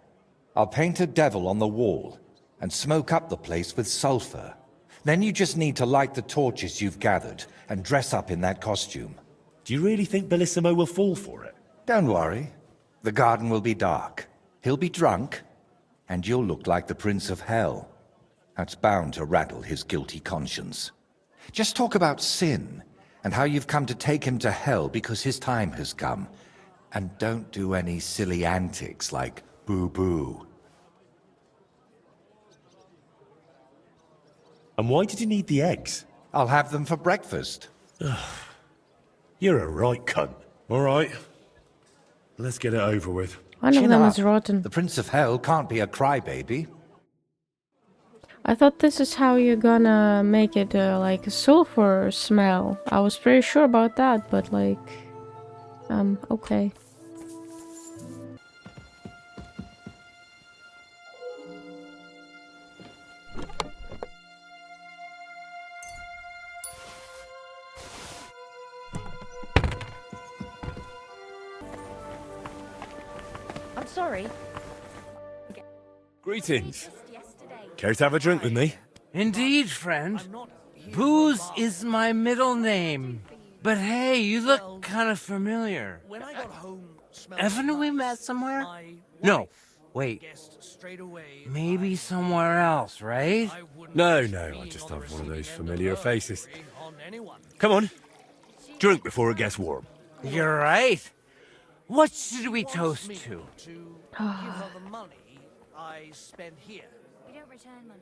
I'll paint a devil on the wall and smoke up the place with sulfur. Then you just need to light the torches you've gathered and dress up in that costume. Do you really think Bellissimo will fall for it? Don't worry. The garden will be dark. He'll be drunk, and you'll look like the Prince of Hell. That's bound to rattle his guilty conscience. Just talk about sin and how you've come to take him to hell because his time has come. And don't do any silly antics like boo-boo. And why did you need the eggs? I'll have them for breakfast. You're a right cunt. All right. Let's get it over with. One of them is rotten. The Prince of Hell can't be a crybaby. I thought this is how you're gonna make it like a sulfur smell. I was pretty sure about that, but like, okay. I'm sorry. Greetings. Care to have a drink with me? Indeed, friend. Booze is my middle name. But hey, you look kind of familiar. Haven't we met somewhere? No. Wait. Maybe somewhere else, right? No, I just have one of those familiar faces. Come on. Drink before it gets warm. You're right. What should we toast to? I spend here. We don't return money.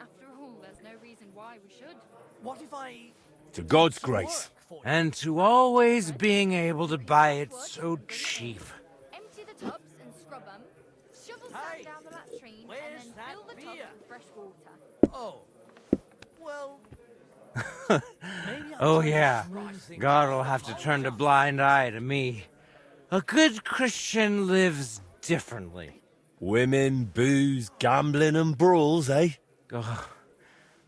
After all, there's no reason why we should. What if I... To God's grace. And to always being able to buy it so cheap. Empty the tubs and scrub them. Shovel sand down the latrine and then fill the tubs with fresh water. Oh. Well... Oh yeah, God will have to turn a blind eye to me. A good Christian lives differently. Women, booze, gambling and brawls, eh? Oh,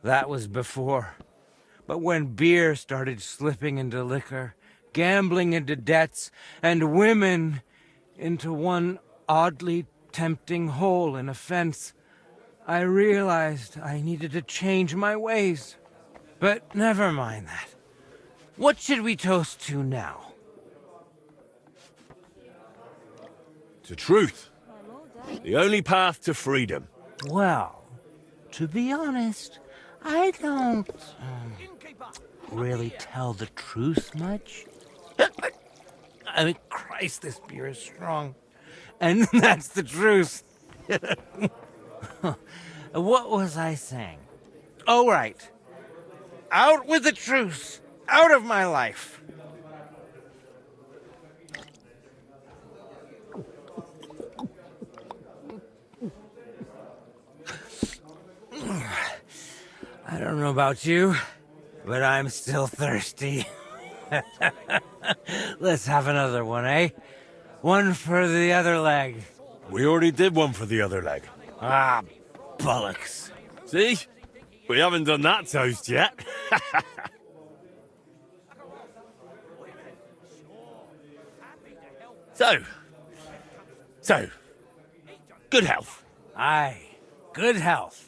that was before. But when beer started slipping into liquor, gambling into debts, and women into one oddly tempting hole in a fence, I realized I needed to change my ways. But never mind that. What should we toast to now? To truth. The only path to freedom. Well, to be honest, I don't... really tell the truth much. I mean, Christ, this beer is strong. And that's the truth. What was I saying? Oh, right. Out with the truth. Out of my life. I don't know about you, but I'm still thirsty. Let's have another one, eh? One for the other leg. We already did one for the other leg. Ah, bollocks. See? We haven't done that toast yet. So, good health. Aye, good health.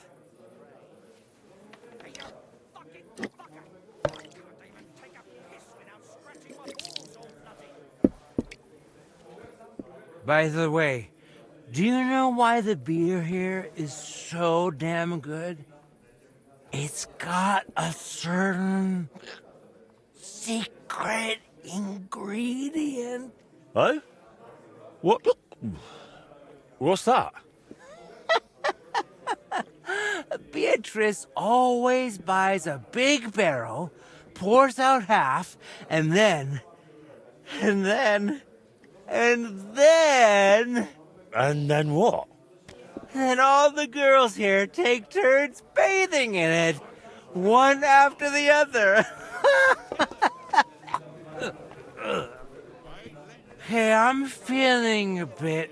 By the way, do you know why the beer here is so damn good? It's got a certain secret ingredient. Oh? What? What's that? Beatrice always buys a big barrel, pours out half, and then... And then what? Then all the girls here take turns bathing in it, one after the other. Hey, I'm feeling a bit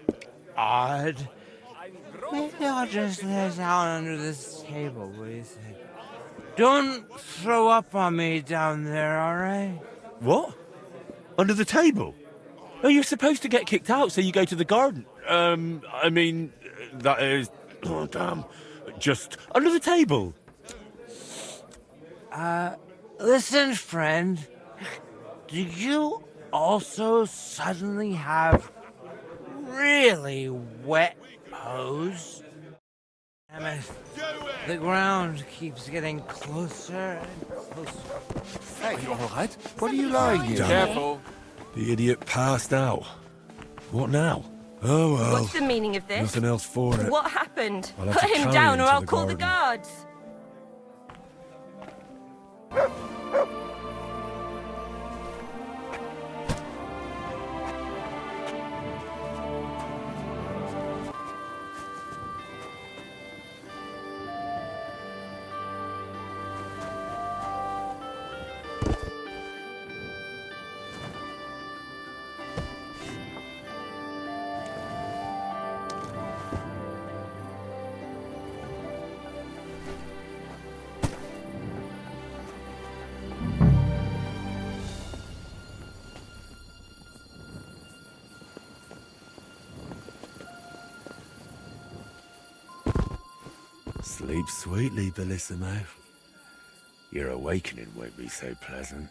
odd. Maybe I'll just lay down under this table, what do you think? Don't throw up on me down there, all right? What? Under the table? Oh, you're supposed to get kicked out, so you go to the garden. I mean, that is... Oh, damn. Just under the table. Listen, friend. Do you also suddenly have really wet hose? Damn it. The ground keeps getting closer and closer. Hey, you all right? What are you lying here? Careful. The idiot passed out. What now? Oh, well. What's the meaning of this? Nothing else for it. What happened? I'll have Put to him carry down him or to I'll the call the garden. guards. Sleep sweetly, Bellissimo. Your awakening won't be so pleasant.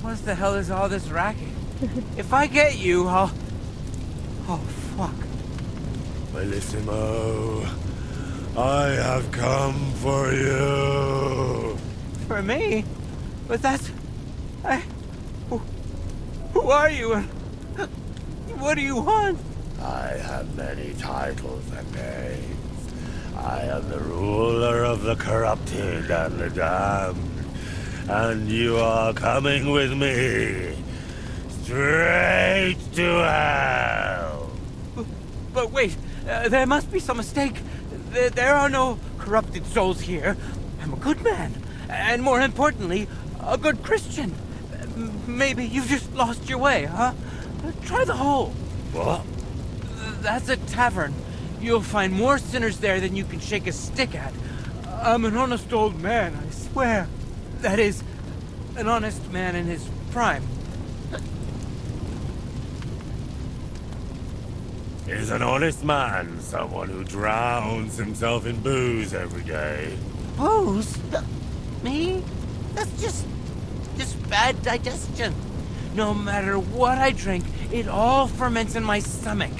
What the hell is all this racket? If I get you, I'll... Oh, fuck. Bellissimo, I have come for you. For me? But that's... Who are you and what do you want? I have many titles and names. I am the ruler of the corrupted and the damned. And you are coming with me. Straight to hell. But wait, there must be some mistake. There are no corrupted souls here. I'm a good man. And more importantly, a good Christian. Maybe you've just lost your way, huh? Try the hole. What? That's a tavern. You'll find more sinners there than you can shake a stick at. I'm an honest old man, I swear. That is, an honest man in his prime. Is an honest man someone who drowns himself in booze every day? Booze? Me? That's just bad digestion. No matter what I drink, it all ferments in my stomach.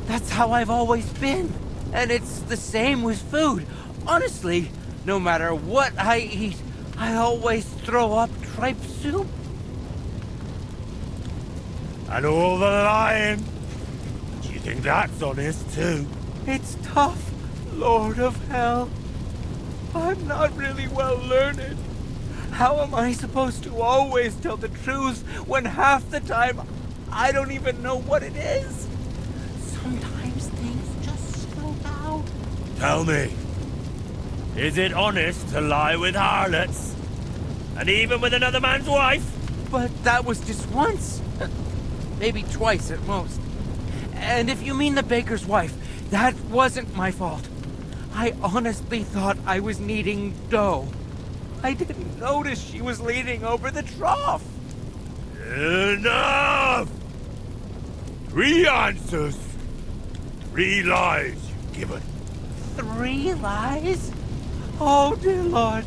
That's how I've always been. And it's the same with food. Honestly, no matter what I eat, I always throw up tripe soup. And all the lying. Do you think that's honest too? It's tough, Lord of Hell. I'm not really well learned. How am I supposed to always tell the truth when half the time I don't even know what it is? Sometimes things just slip out. Tell me, is it honest to lie with harlots? And even with another man's wife? But that was just once. Maybe twice at most. And if you mean the baker's wife, that wasn't my fault. I honestly thought I was kneading dough. I didn't notice she was leaning over the trough. Enough! 3 answers. 3 lies you've given. 3 lies? Oh, dear Lord.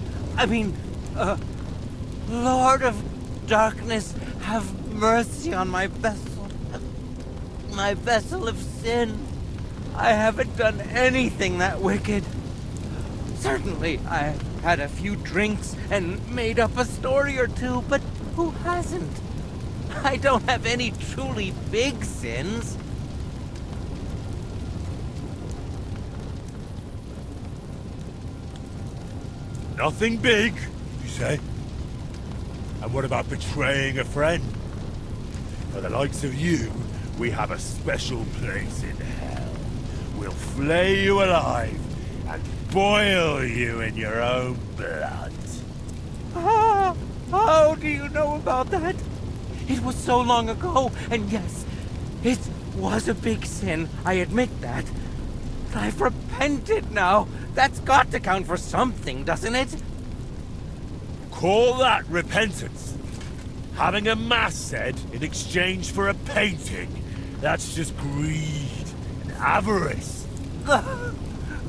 Lord of Darkness, have mercy on my vessel. My vessel of sin. I haven't done anything that wicked. Certainly, I had a few drinks and made up a story or two, but who hasn't? I don't have any truly big sins. Nothing big, you say? And what about betraying a friend? For the likes of you, we have a special place in hell. We'll flay you alive and boil you in your own blood. Ah, how do you know about that? It was so long ago, and yes, it was a big sin, I admit that. But I've repented now. That's got to count for something, doesn't it? Call that repentance. Having a mass said in exchange for a painting, that's just greed and avarice.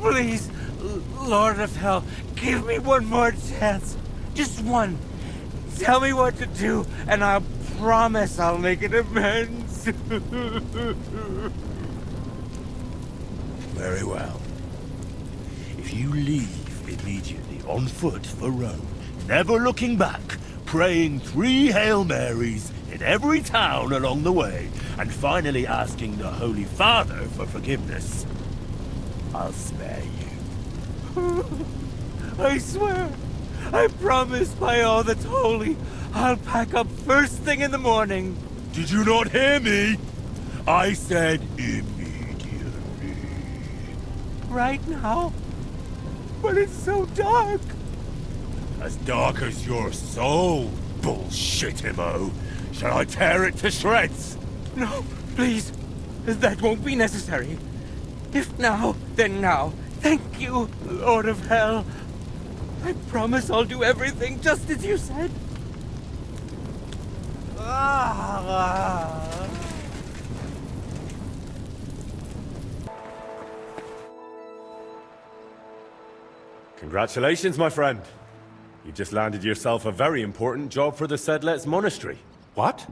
Please, Lord of Hell, give me one more chance. Just one. Tell me what to do, and I'll promise I'll make an amends. Very well. If you leave immediately on foot for Rome, never looking back, praying 3 Hail Marys in every town along the way, and finally asking the Holy Father for forgiveness, I'll spare you. I swear, I promise by all that's holy, I'll pack up first thing in the morning. Did you not hear me? I said immediately. Right now? But it's so dark. As dark as your soul, bullshit-imo. Shall I tear it to shreds? No, please. That won't be necessary. If now, then now. Thank you, Lord of Hell. I promise I'll do everything just as you said. Congratulations, my friend. You just landed yourself a very important job for the Sedlets Monastery. What?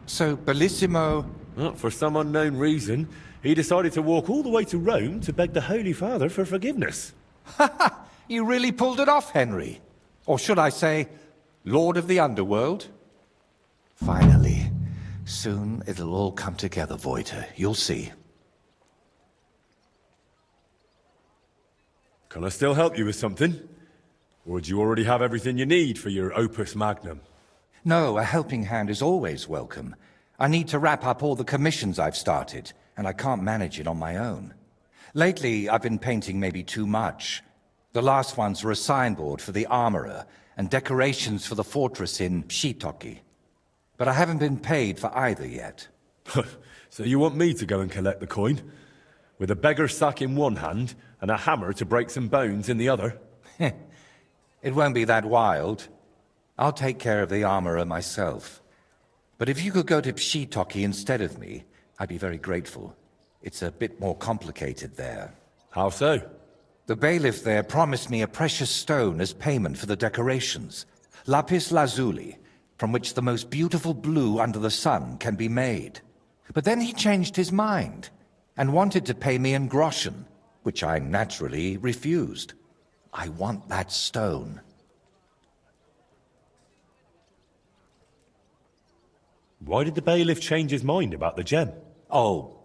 So, Bellissimo... Well, for some unknown reason, he decided to walk all the way to Rome to beg the Holy Father for forgiveness. You really pulled it off, Henry. Or should I say, Lord of the Underworld? Finally. Soon it'll all come together, Voiter. You'll see. Can I still help you with something? Or do you already have everything you need for your opus magnum? No, a helping hand is always welcome. I need to wrap up all the commissions I've started, and I can't manage it on my own. Lately, I've been painting maybe too much. The last ones were a signboard for the armorer, and decorations for the fortress in Shitoki. But I haven't been paid for either yet. So you want me to go and collect the coin? With a beggar's sack in one hand, and a hammer to break some bones in the other? It won't be that wild. I'll take care of the armorer myself. But if you could go to Shitoki instead of me, I'd be very grateful. It's a bit more complicated there. How so? The bailiff there promised me a precious stone as payment for the decorations. Lapis lazuli, from which the most beautiful blue under the sun can be made. But then he changed his mind. and wanted to pay me in groschen, which I naturally refused. I want that stone. Why did the bailiff change his mind about the gem? Oh,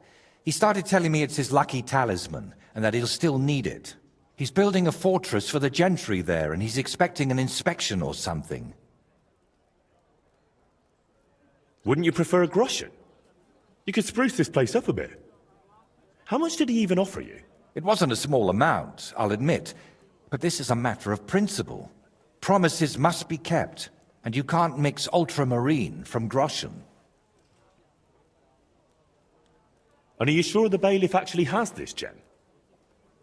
he started telling me it's his lucky talisman, and that he'll still need it. He's building a fortress for the gentry there, and he's expecting an inspection or something. Wouldn't you prefer a groschen? You could spruce this place up a bit. How much did he even offer you? It wasn't a small amount, I'll admit, but this is a matter of principle. Promises must be kept, and you can't mix ultramarine from groschen. And are you sure the bailiff actually has this gem?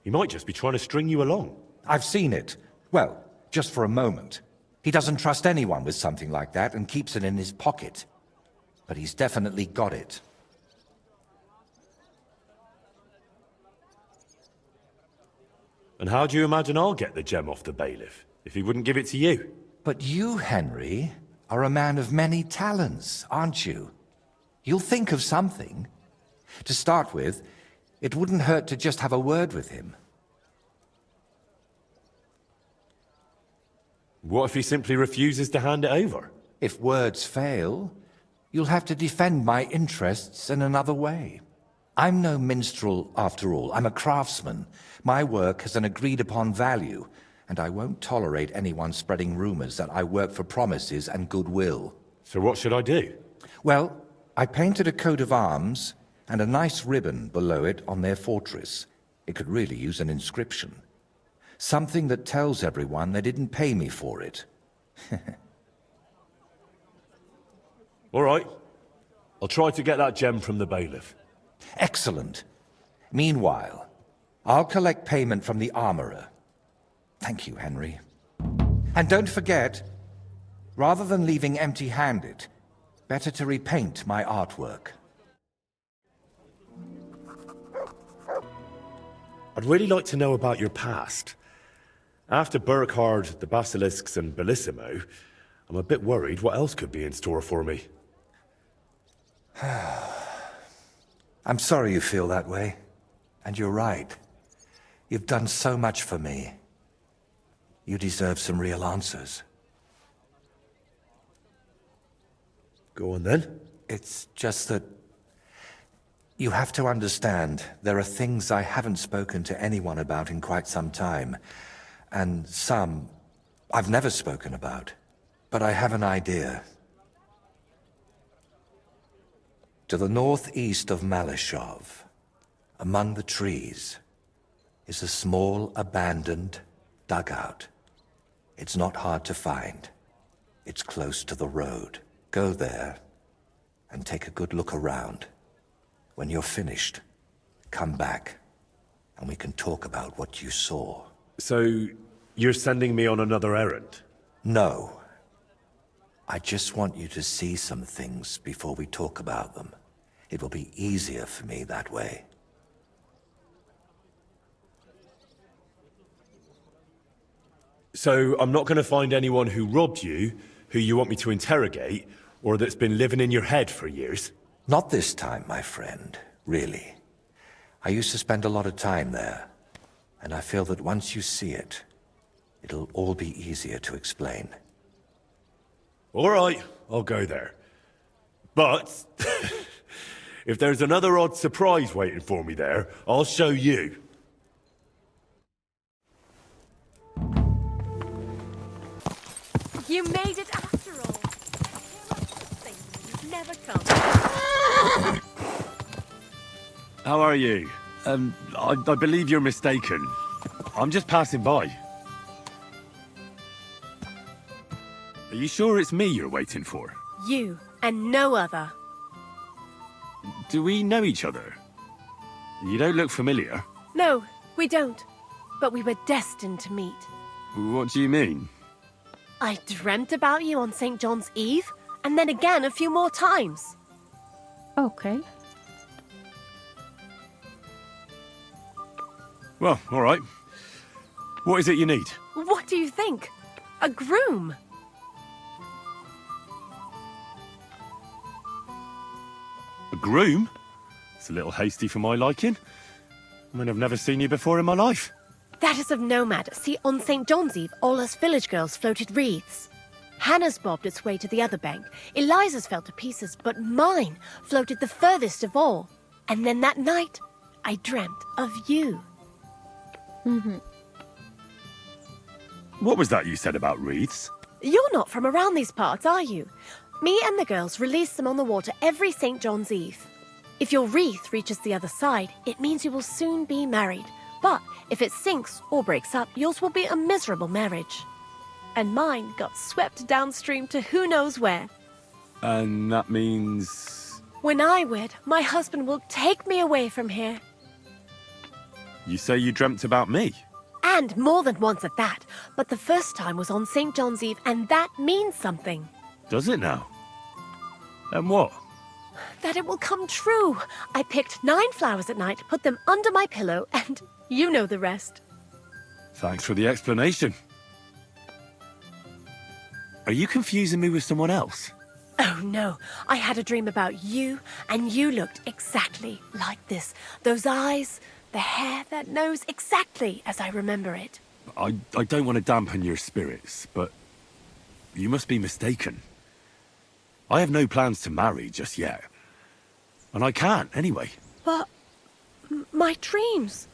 He might just be trying to string you along. I've seen it. Well, just for a moment. He doesn't trust anyone with something like that and keeps it in his pocket. But he's definitely got it. And how do you imagine I'll get the gem off the bailiff, if he wouldn't give it to you? But you, Henry, are a man of many talents, aren't you? You'll think of something. To start with, it wouldn't hurt to just have a word with him. What if he simply refuses to hand it over? If words fail, you'll have to defend my interests in another way. I'm no minstrel, after all. I'm a craftsman. My work has an agreed-upon value, and I won't tolerate anyone spreading rumors that I work for promises and goodwill. So what should I do? Well, I painted a coat of arms and a nice ribbon below it on their fortress. It could really use an inscription. Something that tells everyone they didn't pay me for it. All right. I'll try to get that gem from the bailiff. Excellent. Meanwhile, I'll collect payment from the armorer. Thank you, Henry. And don't forget, rather than leaving empty-handed, better to repaint my artwork. I'd really like to know about your past. After Burkhard, the Basilisks, and Bellissimo, I'm a bit worried what else could be in store for me. I'm sorry you feel that way. And you're right. You've done so much for me. You deserve some real answers. Go on then. It's just that you have to understand, there are things I haven't spoken to anyone about in quite some time, and some I've never spoken about. But I have an idea. To the northeast of Malishov, among the trees, is a small abandoned dugout. It's not hard to find. It's close to the road. Go there and take a good look around. When you're finished, come back, and we can talk about what you saw. So, you're sending me on another errand? No. I just want you to see some things before we talk about them. It will be easier for me that way. So, I'm not going to find anyone who robbed you, who you want me to interrogate, or that's been living in your head for years? Not this time, my friend, really. I used to spend a lot of time there, and I feel that once you see it, it'll all be easier to explain. All right, I'll go there. But if there's another odd surprise waiting for me there, I'll show you. You made it after all. You've never come. How are you? I believe you're mistaken. I'm just passing by. Are you sure it's me you're waiting for? You and no other. Do we know each other? You don't look familiar. No, we don't. But we were destined to meet. What do you mean? I dreamt about you on St. John's Eve, and then again a few more times. Okay. Well, all right. What is it you need? What do you think? A groom? A groom? That's a little hasty for my liking. I mean, I've never seen you before in my life. That is of no matter. See, on St. John's Eve, all us village girls floated wreaths. Hannah's bobbed its way to the other bank. Eliza's fell to pieces, but mine floated the furthest of all. And then that night, I dreamt of you. What was that you said about wreaths? You're not from around these parts, are you? Me and the girls release them on the water every St. John's Eve. If your wreath reaches the other side, it means you will soon be married. But if it sinks or breaks up, yours will be a miserable marriage. And mine got swept downstream to who knows where. And that means... When I wed, my husband will take me away from here. You say you dreamt about me? And more than once at that. But the first time was on St. John's Eve, and that means something. Does it now? And what? That it will come true. I picked 9 flowers at night, put them under my pillow, and you know the rest. Thanks for the explanation. Are you confusing me with someone else? Oh no, I had a dream about you, and you looked exactly like this. Those eyes, the hair, that nose, exactly as I remember it. I don't want to dampen your spirits, but you must be mistaken. I have no plans to marry just yet. And I can't, anyway. But my dreams,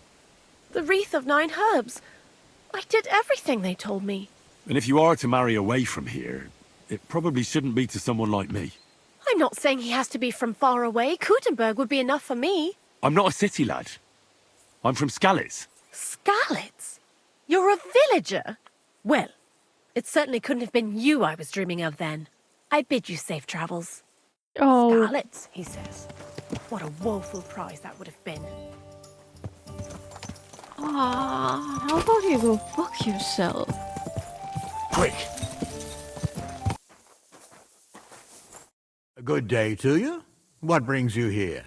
the wreath of 9 herbs, I did everything they told me. And if you are to marry away from here, it probably shouldn't be to someone like me. I'm not saying he has to be from far away. Kutenberg would be enough for me. I'm not a city lad. I'm from Skalitz. Skalitz? You're a villager? Well, it certainly couldn't have been you I was dreaming of then. I bid you safe travels. Oh. Skalitz, he says. What a woeful prize that would have been. How about you go fuck yourself? Quick! A good day to you. What brings you here?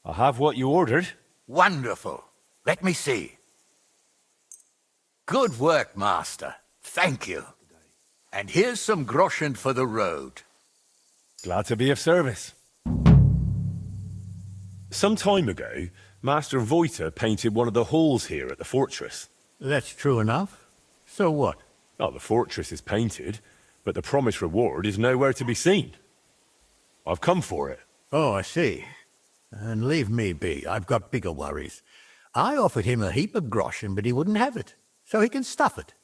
I have what you ordered. Wonderful. Let me see. Good work, master. Thank you. And here's some groschen for the road. Glad to be of service. Some time ago, Master Voiter painted one of the halls here at the fortress. That's true enough. So what? Oh, the fortress is painted, but the promised reward is nowhere to be seen. I've come for it. Oh, I see. And leave me be. I've got bigger worries. I offered him a heap of groschen, but he wouldn't have it, so he can stuff it.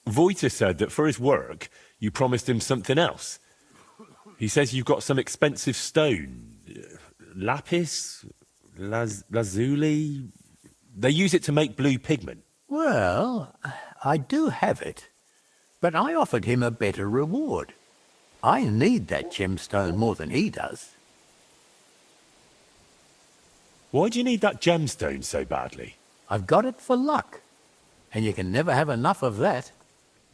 Voiter said that for his work, you promised him something else. He says you've got some expensive stone. Lapis? Lazuli? They use it to make blue pigment. Well, I do have it, but I offered him a better reward. I need that gemstone more than he does. Why do you need that gemstone so badly? I've got it for luck, and you can never have enough of that.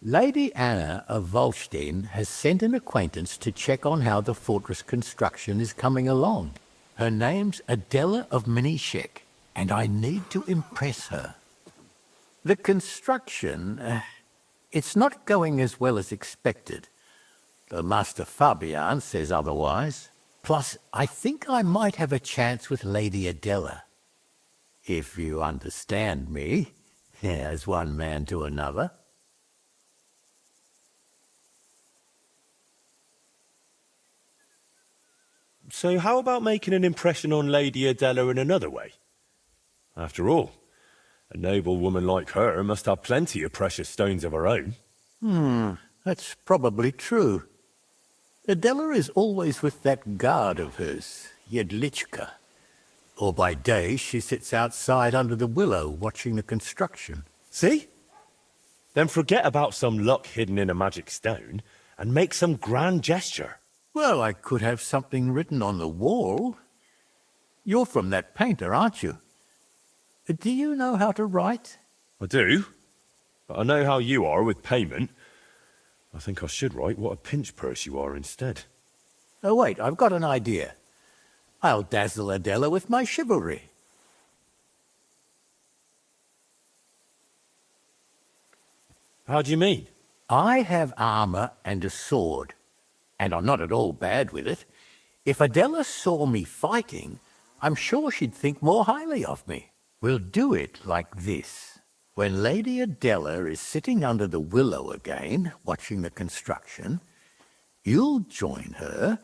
Lady Anna of Volstein has sent an acquaintance to check on how the fortress construction is coming along. Her name's Adela of Minishek, and I need to impress her. The construction, it's not going as well as expected. The Master Fabian says otherwise. Plus, I think I might have a chance with Lady Adela. If you understand me, as one man to another. So how about making an impression on Lady Adela in another way? After all, a noble woman like her must have plenty of precious stones of her own. That's probably true. Adela is always with that guard of hers, Jedlichka. Or by day she sits outside under the willow watching the construction. See? Then forget about some luck hidden in a magic stone and make some grand gesture. Well, I could have something written on the wall. You're from that painter, aren't you? Do you know how to write? I do, but I know how you are with payment. I think I should write what a pinch purse you are instead. Oh, wait, I've got an idea. I'll dazzle Adela with my chivalry. How do you mean? I have armor and a sword, and I'm not at all bad with it. If Adela saw me fighting, I'm sure she'd think more highly of me. We'll do it like this. When Lady Adela is sitting under the willow again, watching the construction, you'll join her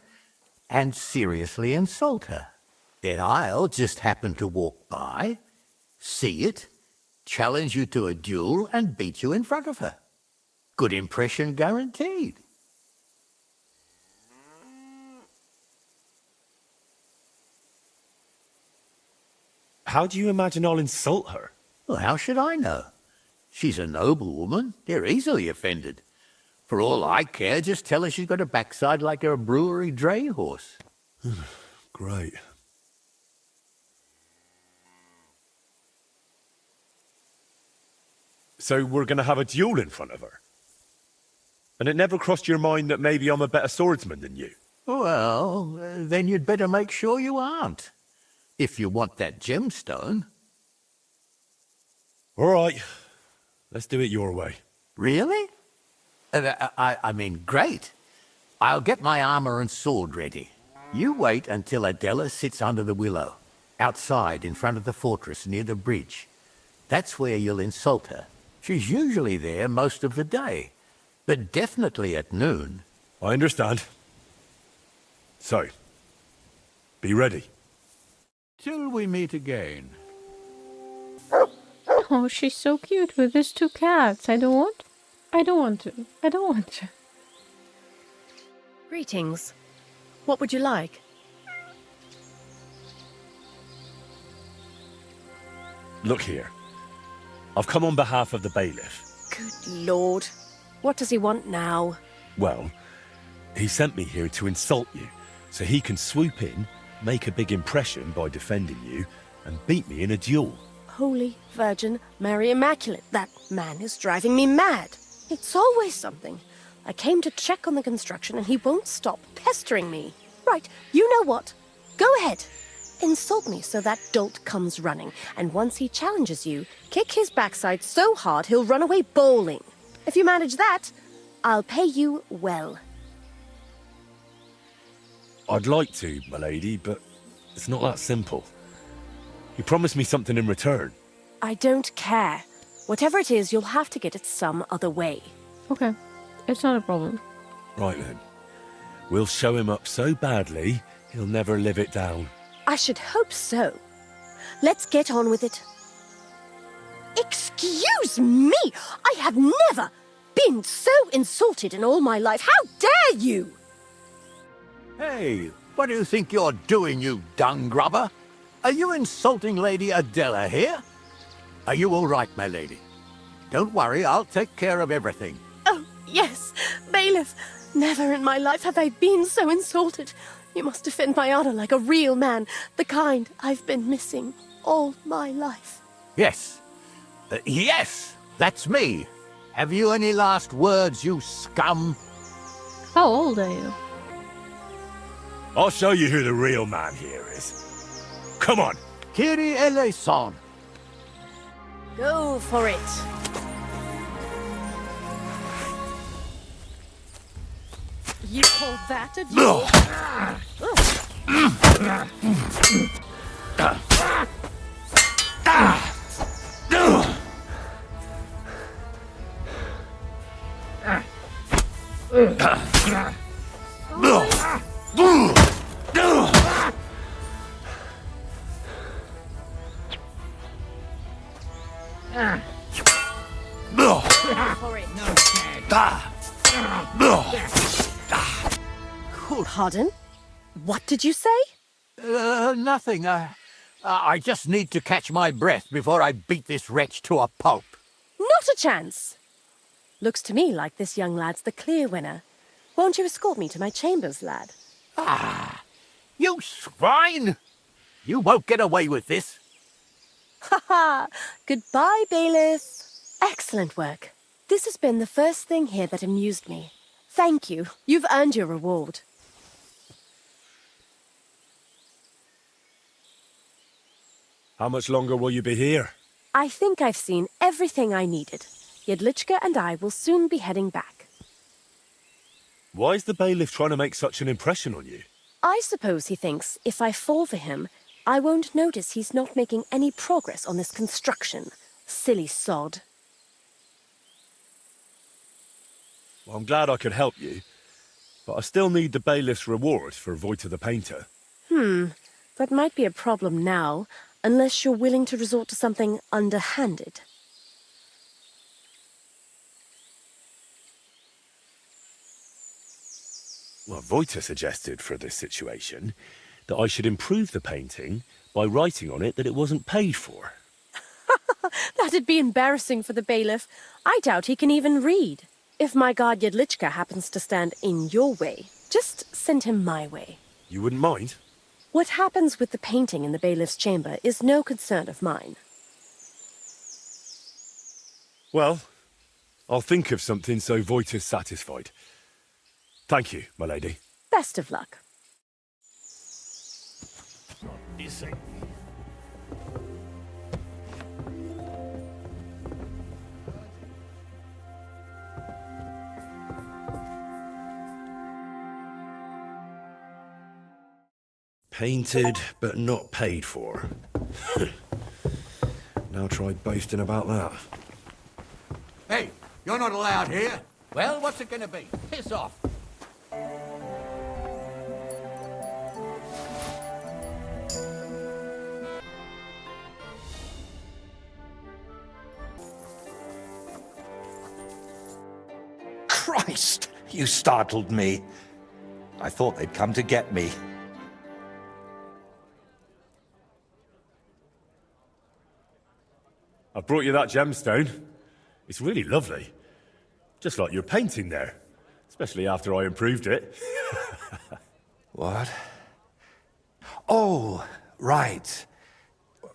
and seriously insult her. Then I'll just happen to walk by, see it, challenge you to a duel, and beat you in front of her. Good impression guaranteed. How do you imagine I'll insult her? Well, how should I know? She's a noble woman. They're easily offended. For all I care, just tell her she's got a backside like a brewery dray horse. Great. So we're going to have a duel in front of her? And it never crossed your mind that maybe I'm a better swordsman than you? Well, then you'd better make sure you aren't. If you want that gemstone. All right. Let's do it your way. Really? I mean, great. I'll get my armor and sword ready. You wait until Adela sits under the willow, outside in front of the fortress near the bridge. That's where you'll insult her. She's usually there most of the day, but definitely at noon. I understand. So, be ready. Till we meet again. Oh, she's so cute with these two cats. I don't want to. Greetings. What would you like? Look here. I've come on behalf of the bailiff. Good Lord. What does he want now? Well, he sent me here to insult you, so he can swoop in, make a big impression by defending you, and beat me in a duel. Holy Virgin Mary Immaculate, that man is driving me mad. It's always something. I came to check on the construction and he won't stop pestering me. Right, you know what? Go ahead. Insult me so that dolt comes running, and once he challenges you, kick his backside so hard he'll run away bowling. If you manage that, I'll pay you well. I'd like to, my lady, but it's not that simple. You promised me something in return. I don't care. Whatever it is, you'll have to get it some other way. Okay, it's not a problem. Right then. We'll show him up so badly, he'll never live it down. I should hope so. Let's get on with it. Excuse me! I have never been so insulted in all my life. How dare you! Hey, what do you think you're doing, you dung grubber? Are you insulting Lady Adela here? Are you all right, my lady? Don't worry, I'll take care of everything. Oh, yes, bailiff. Never in my life have I been so insulted. You must defend my honor like a real man, the kind I've been missing all my life. Yes. Yes, that's me. Have you any last words, you scum? How old are you? I'll show you who the real man here is. Come on. Kyrie eleison. Go for it. You call that a duel? Pardon? What did you say? Nothing. I just need to catch my breath before I beat this wretch to a pulp. Not a chance. Looks to me like this young lad's the clear winner. Won't you escort me to my chambers, lad? Ah, you swine! You won't get away with this. Ha ha! Goodbye, bailiff. Excellent work. This has been the first thing here that amused me. Thank you. You've earned your reward. How much longer will you be here? I think I've seen everything I needed. Jedlichka and I will soon be heading back. Why is the bailiff trying to make such an impression on you? I suppose he thinks if I fall for him, I won't notice he's not making any progress on this construction. Silly sod. Well, I'm glad I could help you, but I still need the bailiff's reward for Voita the painter. That might be a problem now, unless you're willing to resort to something underhanded. Well, Voita suggested for this situation that I should improve the painting by writing on it that it wasn't paid for. That'd be embarrassing for the bailiff. I doubt he can even read. If my guard Yedlichka happens to stand in your way, just send him my way. You wouldn't mind? What happens with the painting in the bailiff's chamber is no concern of mine. Well, I'll think of something so Voita's satisfied. Thank you, my lady. Best of luck. Painted, but not paid for. Now try boasting about that. Hey, you're not allowed here. Well, what's it gonna be? Piss off. Christ! You startled me. I thought they'd come to get me. I brought you that gemstone. It's really lovely. Just like your painting there. Especially after I improved it. What? Oh, right.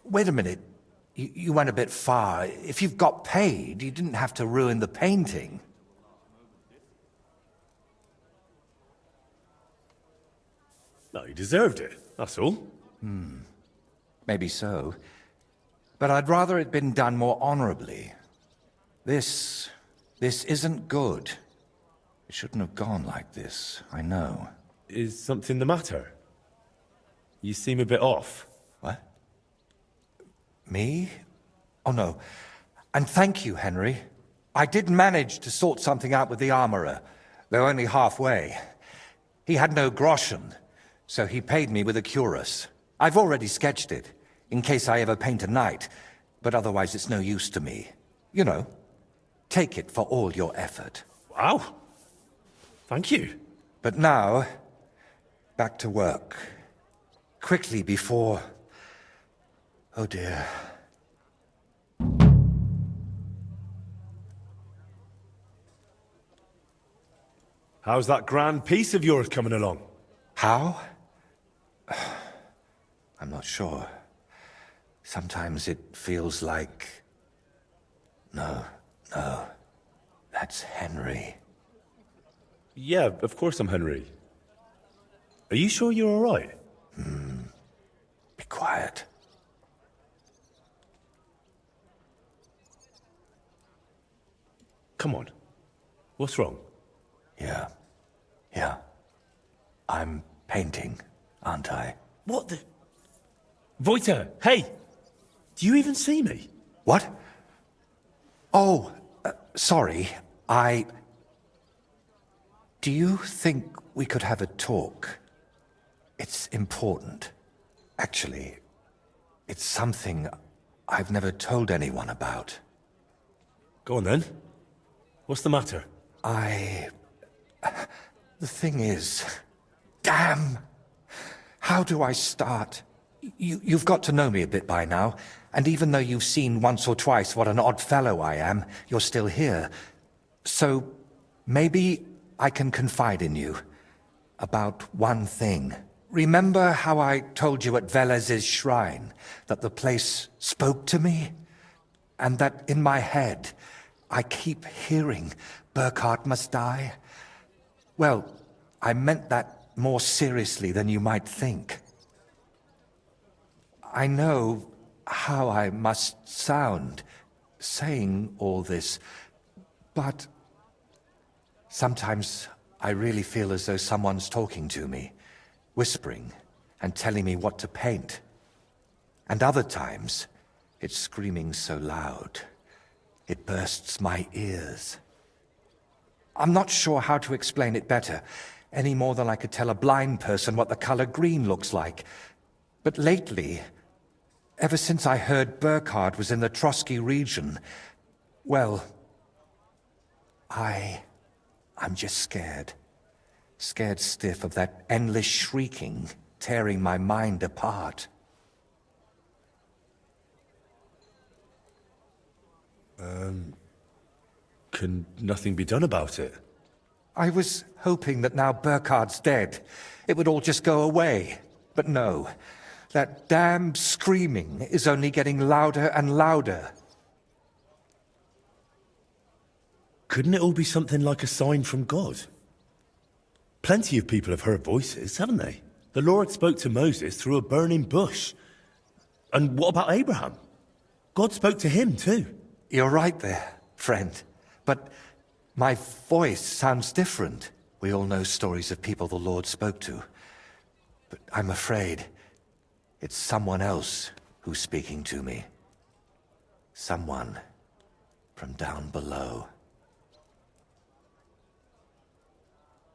Wait a minute. You went a bit far. If you've got paid, you didn't have to ruin the painting. No, you deserved it, that's all. Maybe so. But I'd rather it been done more honorably. This isn't good. It shouldn't have gone like this, I know. Is something the matter? You seem a bit off. What? Me? Oh, no. And thank you, Henry. I did manage to sort something out with the armorer, though only halfway. He had no groschen, so he paid me with a cuirass. I've already sketched it, in case I ever paint a knight, but otherwise it's no use to me. You know, take it for all your effort. Wow. Thank you. But now, back to work. Quickly before... Oh dear. How's that grand piece of yours coming along? How? I'm not sure. Sometimes it feels like... No. That's Henry. Yeah, of course I'm Henry. Are you sure you're all right? Be quiet. Come on. What's wrong? Yeah. I'm painting, aren't I? What the... Voita, hey! Do you even see me? What? Oh, sorry. Do you think we could have a talk? It's important. Actually, it's something I've never told anyone about. Go on then. What's the matter? The thing is... Damn! How do I start? You've got to know me a bit by now, and even though you've seen once or twice what an odd fellow I am, you're still here. So, maybe I can confide in you about one thing. Remember how I told you at Velez's shrine that the place spoke to me? And that in my head, I keep hearing Burkhard must die? Well, I meant that more seriously than you might think. I know how I must sound saying all this, but sometimes I really feel as though someone's talking to me, whispering and telling me what to paint. And other times, it's screaming so loud, it bursts my ears. I'm not sure how to explain it better, any more than I could tell a blind person what the color green looks like. But lately, ever since I heard Burkhard was in the Trotsky region, well, I'm just scared. Scared stiff of that endless shrieking, tearing my mind apart. Can nothing be done about it? I was hoping that now Burkhard's dead, it would all just go away. But no, that damned screaming is only getting louder and louder. Couldn't it all be something like a sign from God? Plenty of people have heard voices, haven't they? The Lord spoke to Moses through a burning bush. And what about Abraham? God spoke to him too. You're right there, friend. But my voice sounds different. We all know stories of people the Lord spoke to. But I'm afraid it's someone else who's speaking to me. Someone from down below.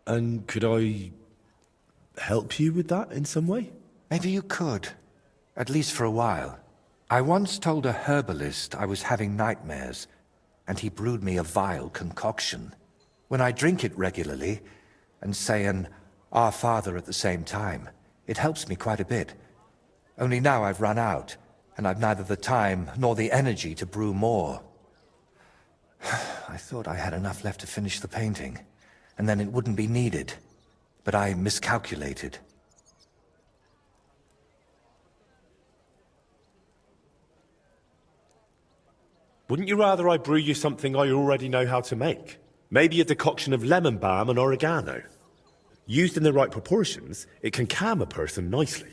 And could I help you with that in some way? Maybe you could. At least for a while. I once told a herbalist I was having nightmares, and he brewed me a vile concoction. When I drink it regularly, and say an Our Father at the same time, it helps me quite a bit. Only now I've run out, and I've neither the time nor the energy to brew more. I thought I had enough left to finish the painting, and then it wouldn't be needed. But I miscalculated. Wouldn't you rather I brew you something I already know how to make? Maybe a decoction of lemon balm and oregano. Used in the right proportions, it can calm a person nicely.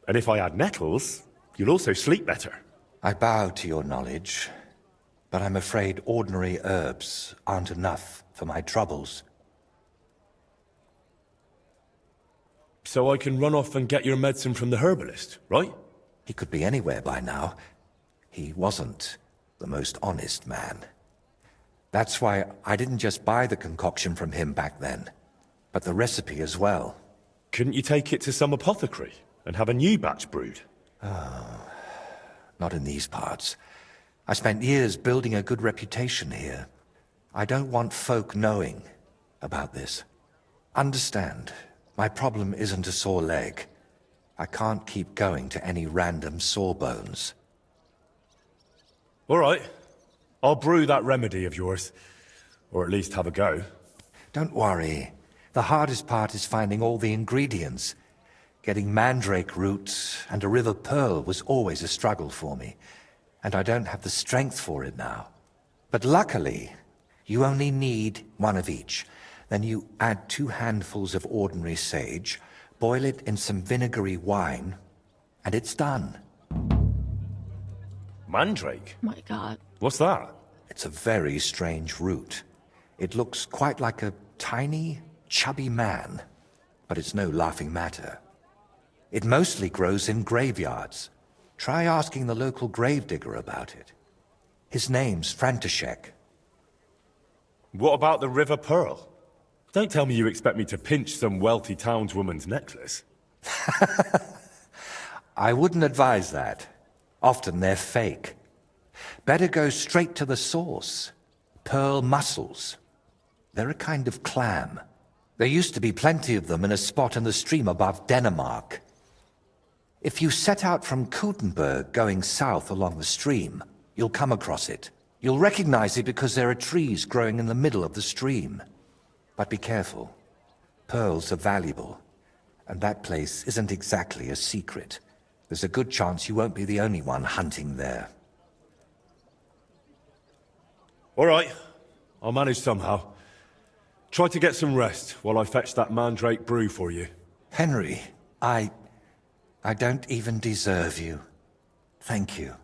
And if I add nettles, you'll also sleep better. I bow to your knowledge, but I'm afraid ordinary herbs aren't enough for my troubles. So I can run off and get your medicine from the herbalist, right? He could be anywhere by now. He wasn't the most honest man. That's why I didn't just buy the concoction from him back then, but the recipe as well. Couldn't you take it to some apothecary and have a new batch brewed? Oh, not in these parts. I spent years building a good reputation here. I don't want folk knowing about this. Understand, my problem isn't a sore leg. I can't keep going to any random sawbones. All right. I'll brew that remedy of yours. Or at least have a go. Don't worry. The hardest part is finding all the ingredients. Getting mandrake roots and a river pearl was always a struggle for me. And I don't have the strength for it now. But luckily, you only need one of each. Then you add 2 handfuls of ordinary sage, boil it in some vinegary wine, and it's done. Mandrake? My God. What's that? It's a very strange root. It looks quite like a tiny, chubby man, but it's no laughing matter. It mostly grows in graveyards. Try asking the local gravedigger about it. His name's František. What about the river pearl? Don't tell me you expect me to pinch some wealthy townswoman's necklace. I wouldn't advise that. Often they're fake. Better go straight to the source. Pearl mussels. They're a kind of clam. There used to be plenty of them in a spot in the stream above Denmark. If you set out from Kuttenberg going south along the stream, you'll come across it. You'll recognize it because there are trees growing in the middle of the stream. But be careful. Pearls are valuable, and that place isn't exactly a secret. There's a good chance you won't be the only one hunting there. All right. I'll manage somehow. Try to get some rest while I fetch that mandrake brew for you. Henry, I don't even deserve you. Thank you.